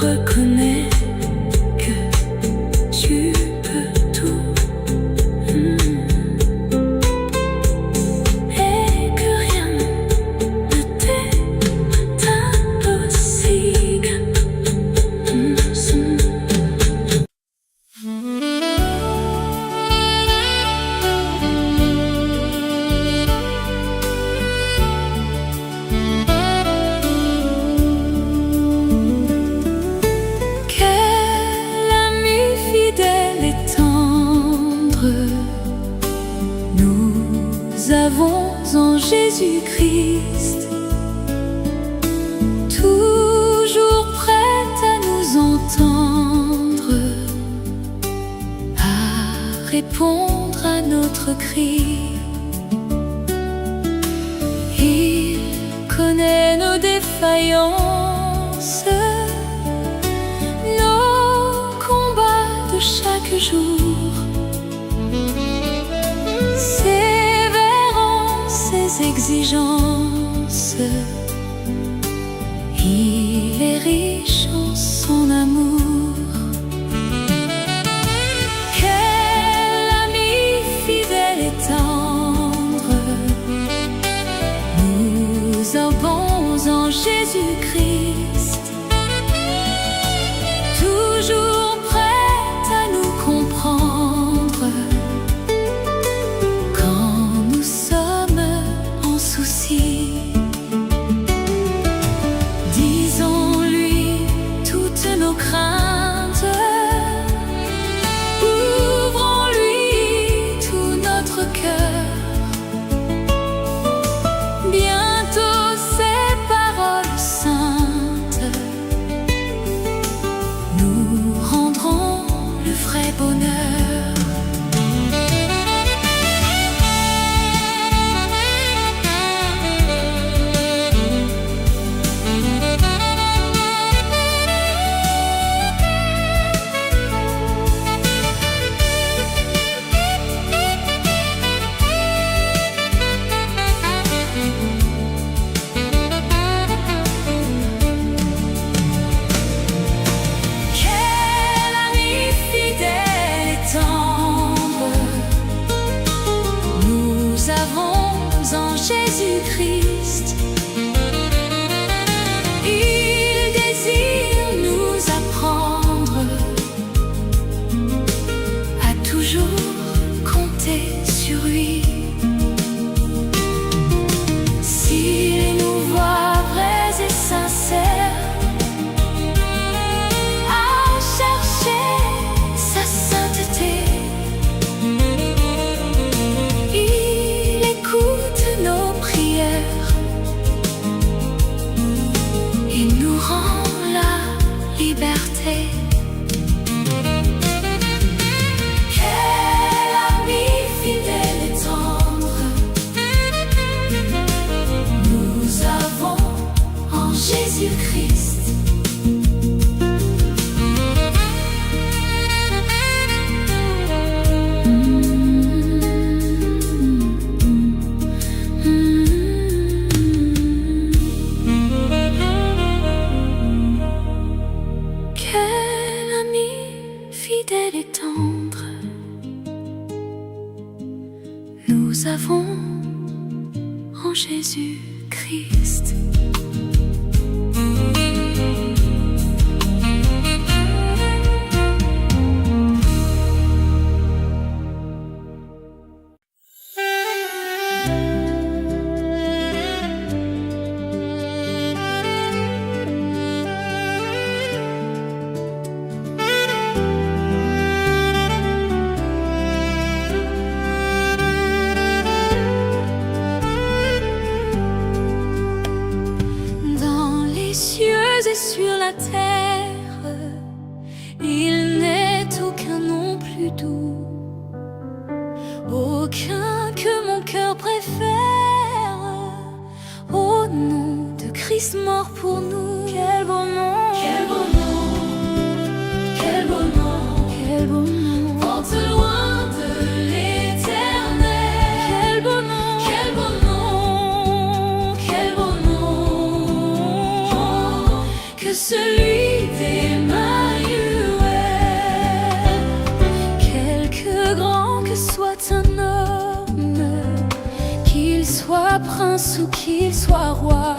Speaker 1: reconnais que tu peux tout, et que rien ne t'est impossible. Quel ami fidèle et tendre nous avons en Jésus-Christ, toujours prêt à nous entendre, à répondre à notre cri. Il connaît nos défaillances, nos combats de chaque jour, sévérant ses exigences. Il est riche en son amour. Quel ami fidèle et tendre nous avons en Jésus-Christ, toujours prêt à nous comprendre quand nous sommes en souci. Disons-lui toutes nos craintes, ouvrons-lui tout notre cœur. Bientôt ces paroles saintes nous rendront le vrai bonheur. Quel ami fidèle et tendre nous avons en Jésus-Christ. Il désire nous apprendre à toujours compter sur lui. S'il nous voit vrais et sincères, à chercher sa sainteté, il écoute nos prières et nous rend la liberté. Quel ami fidèle et tendre nous avons en Jésus-Christ. Quel ami fidèle et tendre nous avons en Jésus-Christ. Et sur la terre, il n'est aucun nom plus doux, aucun que mon cœur préfère, au nom de Christ mort pour nous. Quel beau nom, quel beau nom, quel beau nom, quel beau nom, porte loin de l'éternel. Quel beau nom, quel beau nom, quel beau nom, que celui des soit roi.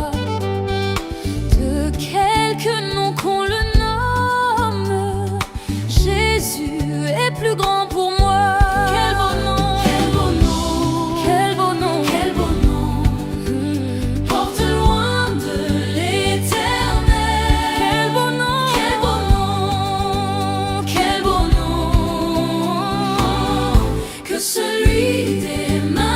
Speaker 1: De quelque nom qu'on le nomme, Jésus est plus grand pour moi. Quel beau nom, quel beau nom, quel beau nom, quel beau nom, porte loin de l'éternel. Quel beau nom, quel beau nom, quel beau nom, que celui d'Emmanuel.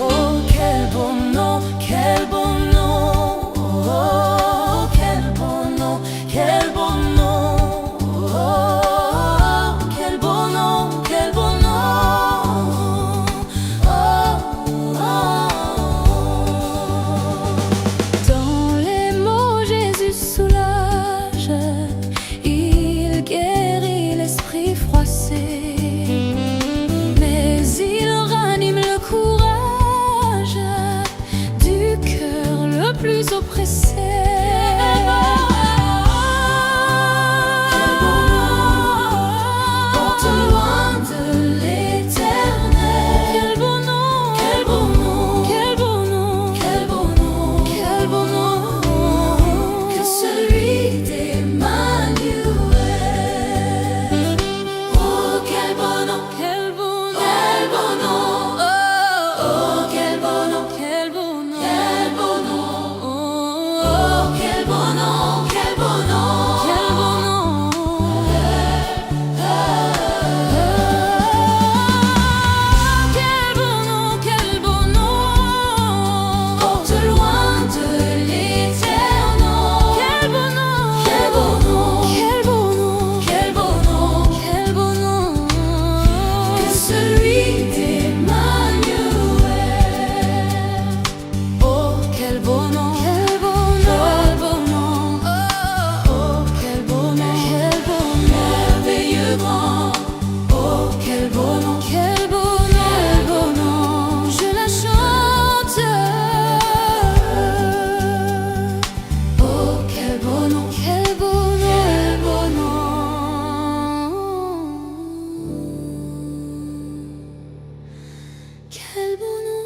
Speaker 1: Oh, quel beau nom, quel beau nom, oh, quel beau nom, quel beau nom, oh, quel beau nom, quel beau nom, oh, oh. Dans les mots Jésus soulage, il guérit l'esprit froissé, mais il ranime le courage du cœur le plus oppressé. Porte loin de l'éternel. Quel beau nom, quel beau nom, quel beau nom, quel beau nom, quel beau nom, que celui d'Emmanuel. Oh, quel beau nom, quel beau nom, quel beau nom, oh, oh, quel beau nom, quel beau nom, quel beau nom, oh, quel beau nom, quel beau nom, quel beau nom, quel beau nom, quel beau nom, porte loin de l'éternel. Quel beau nom, quel beau nom, quel beau nom, quel beau nom, quel beau nom, que celui d'Emmanuel. Oh, quel beau nom, quel beau nom, oh, quel beau nom, quel beau nom, merveilleux grand. Oh, quel beau nom, quel beau nom, je la chante. Oh, quel beau nom, quel beau nom, quel beau nom, quel beau nom.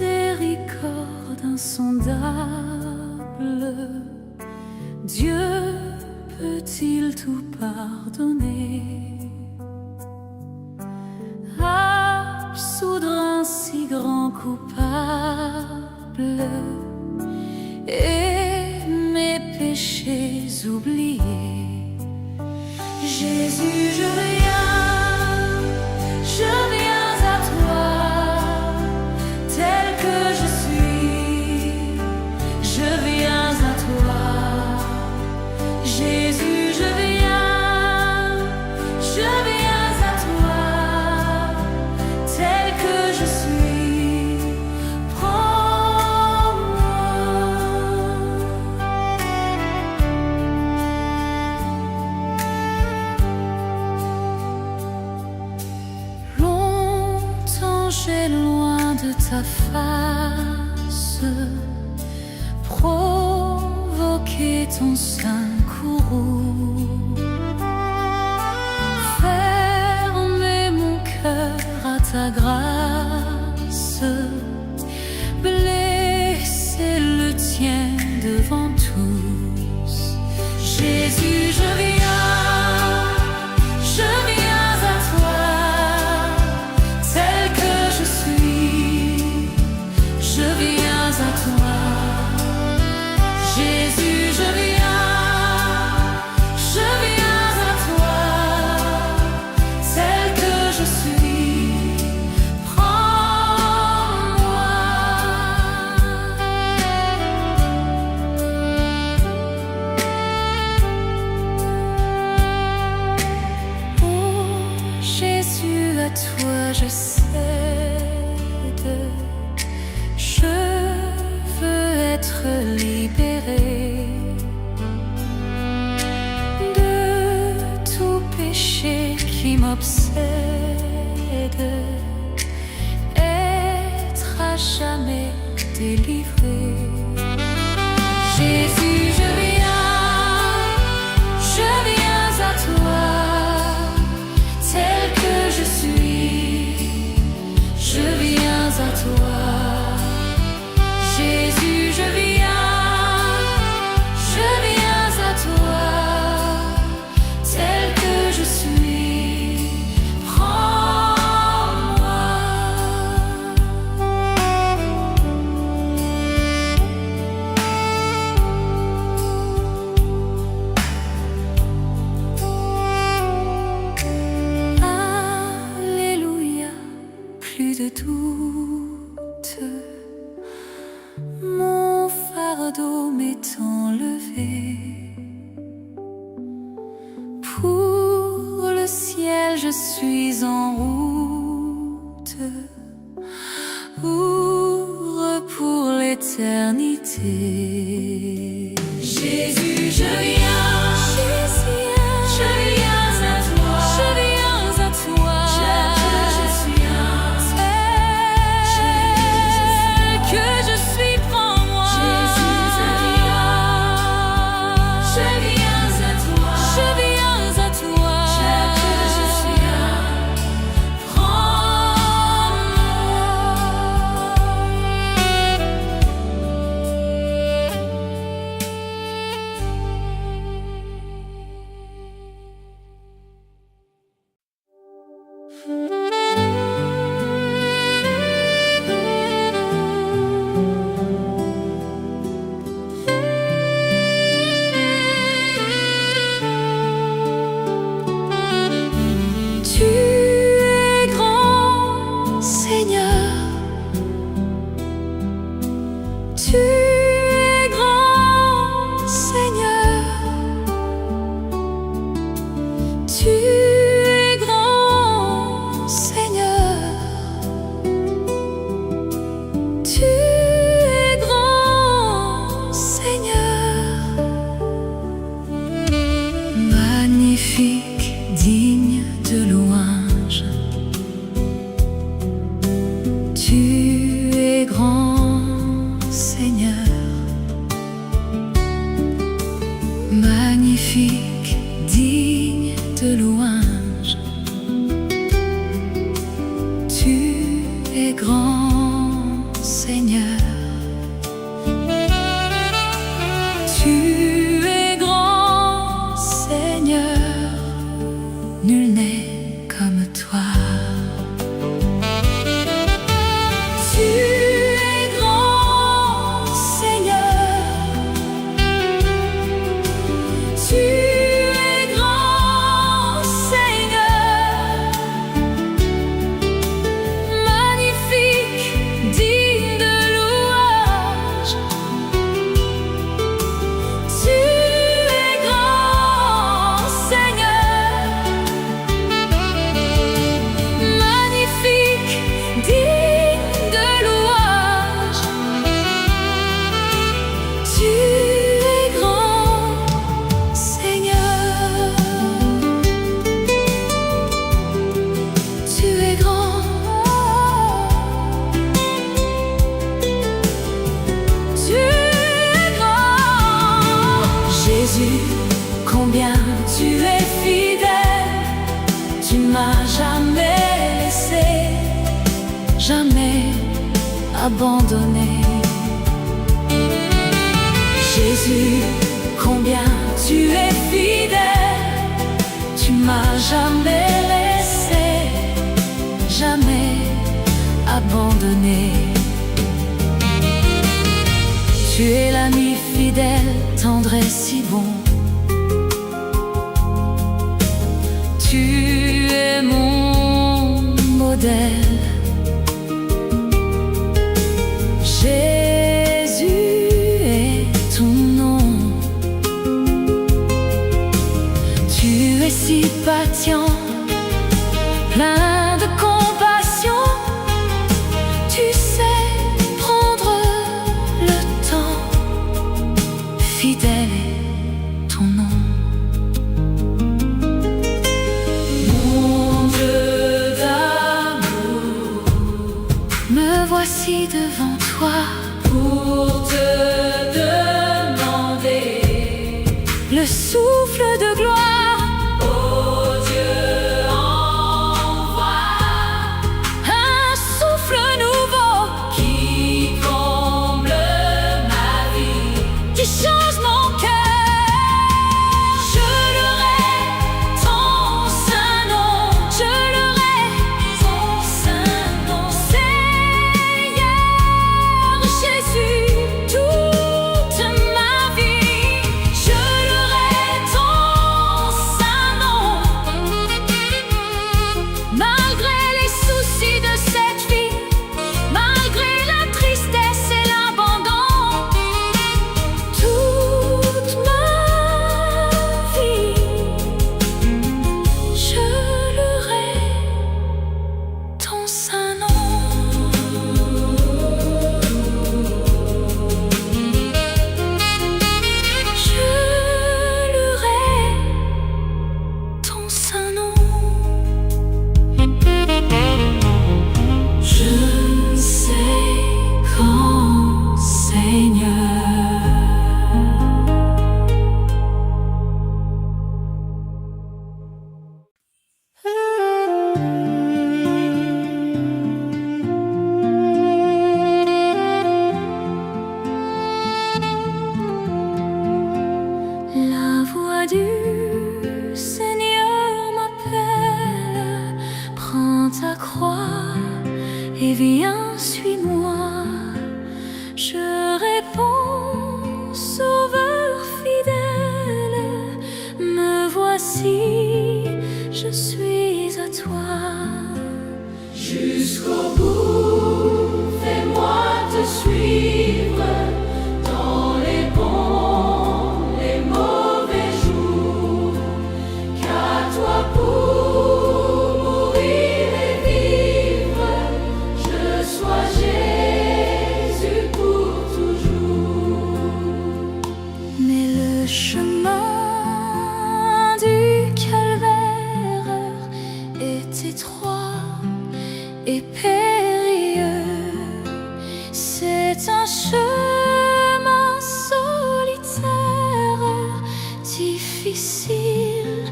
Speaker 1: Miséricorde insondable, Dieu peut-il tout pardonner? Absoudre un si grand coupable et mes péchés oubliés. Jésus, je viens à toi, tel que je suis, je viens à toi. Jésus, je viens à toi, tel que je suis, prends-moi. Longtemps j'ai loin de ta face provoqué ton sein courroux, fermer mon cœur à ta grâce, blesser le tien devant tous. Jésus, je viens à toi, tel que je suis, je viens à toi. Jésus, je viens à toi, tel que je suis, prends-moi. toi je cède. Je veux être libérée. m'obsède, être à jamais délivré. Jésus, je viens à toi, tel que je suis, je viens à toi. Jésus, je viens à toi, tel que je suis, prends-moi. Alléluia, plus de doute, mon fardeau m'est enlevé. Pour le ciel, je suis en route, pour l'éternité. Jésus, je viens à toi, je viens à toi, je suis tel que je suis, prends-moi. Jésus, je viens à toi, je viens à toi, tel que je suis, Tu es grand, Seigneur. Tu es grand, Seigneur. Tu es grand, Seigneur. Tu es grand, Seigneur. Magnifique, digne de louange. Tu es grand, Seigneur. Magnifique, digne de louange. Tu es grand, Seigneur. Tu es grand, Seigneur. Nul n'est comme toi. Tu es grand, Seigneur. Tu es grand, Seigneur. Magnifique, digne de louange. Tu es grand, Seigneur. Magnifique, digne de louange. Tu es grand, Seigneur. Tu es grand. Tu es grand. Jésus, combien tu es fidèle. Tu m'as jamais laissé, jamais abandonné. Jésus, combien tu es fidèle. Tu m'as jamais laissé, jamais abandonné. Tu es l'ami fidèle, tendre et si bon. Tu es mon modèle. Jésus est ton nom. Tu es si patient, plein de compassion. Tu sais prendre le temps. Fidèle est ton nom. Mon voici devant toi pour te demander le souffle de gloire. Oh Dieu, envoie un souffle nouveau qui comble ma vie, qui change mon cœur. Je louerai ton saint nom, je louerai ton saint nom, Seigneur Jésus, toute ma vie. Je louerai ton saint nom, malgré les soucis de cette vie, malgré la tristesse et l'abandon. Toute ma vie, je louerai ton saint nom. Je louerai ton saint nom. Je ne sais quand, Seigneur, la voix du Seigneur m'appelle. Prends ta croix et viens, suis-moi. Je réponds, Sauveur fidèle, me voici, je suis à toi. Jusqu'au bout, fais-moi te suivre dans les bons, les mauvais jours. Qu'à toi pour mourir et vivre, je sois Jésus pour toujours. Mais le chemin du calvaire est étroit et périlleux. C'est un chemin solitaire, difficile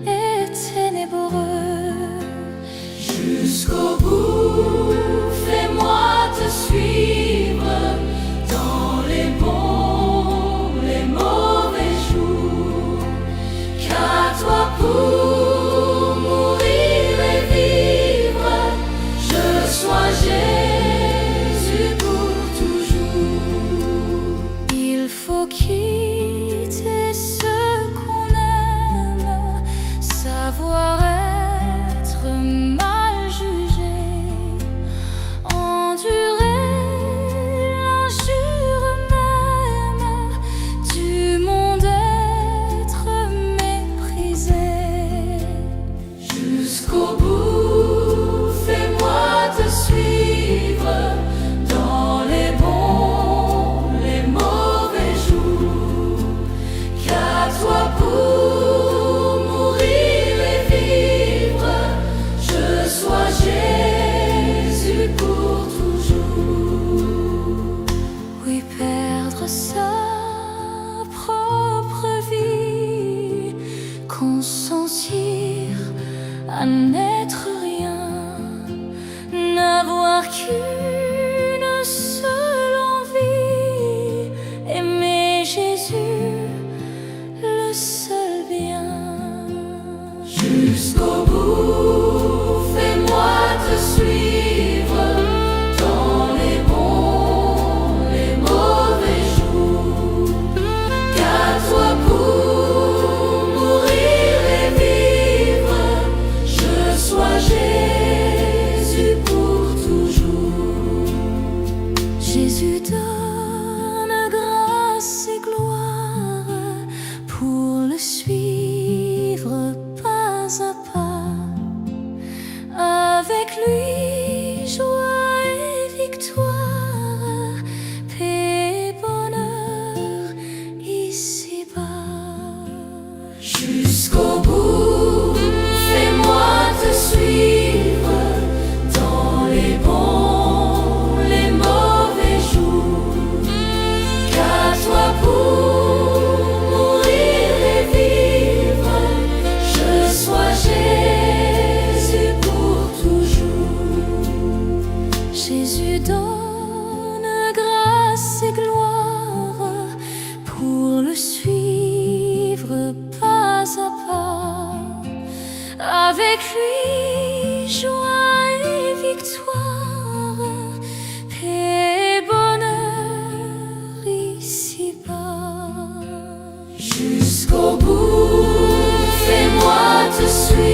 Speaker 1: et ténébreux. Jusqu'au bout, fais-moi te suivre dans les bons, les mauvais jours. Qu'à toi pour mourir et vivre, je sois Jésus pour toujours. Il faut quitter ce qu'on aime, savoir être mal jugé, endurer l'injure même du monde, être méprisé. Jusqu'au bout, fais-moi te suivre dans les bons, les mauvais jours. Qu'à toi pour mourir et vivre, je sois Jésus pour toujours. Oui, perdre sa propre vie, consentir à n'être rien, n'avoir qu'une seule envie, aimer Jésus, le seul bien. Jusqu'au bout, fais-moi te suivre dans les bons, les mauvais jours. Qu'à toi pour mourir et vivre, je sois Jésus pour toujours. Jésus donne grâce et gloire pour le suivre pas à pas. Avec lui, joie et victoire, paix et bonheur ici-bas. Jusqu'au bout, fais-moi te suivre dans les bons, les jusqu'au bout. Fais-moi te suivre.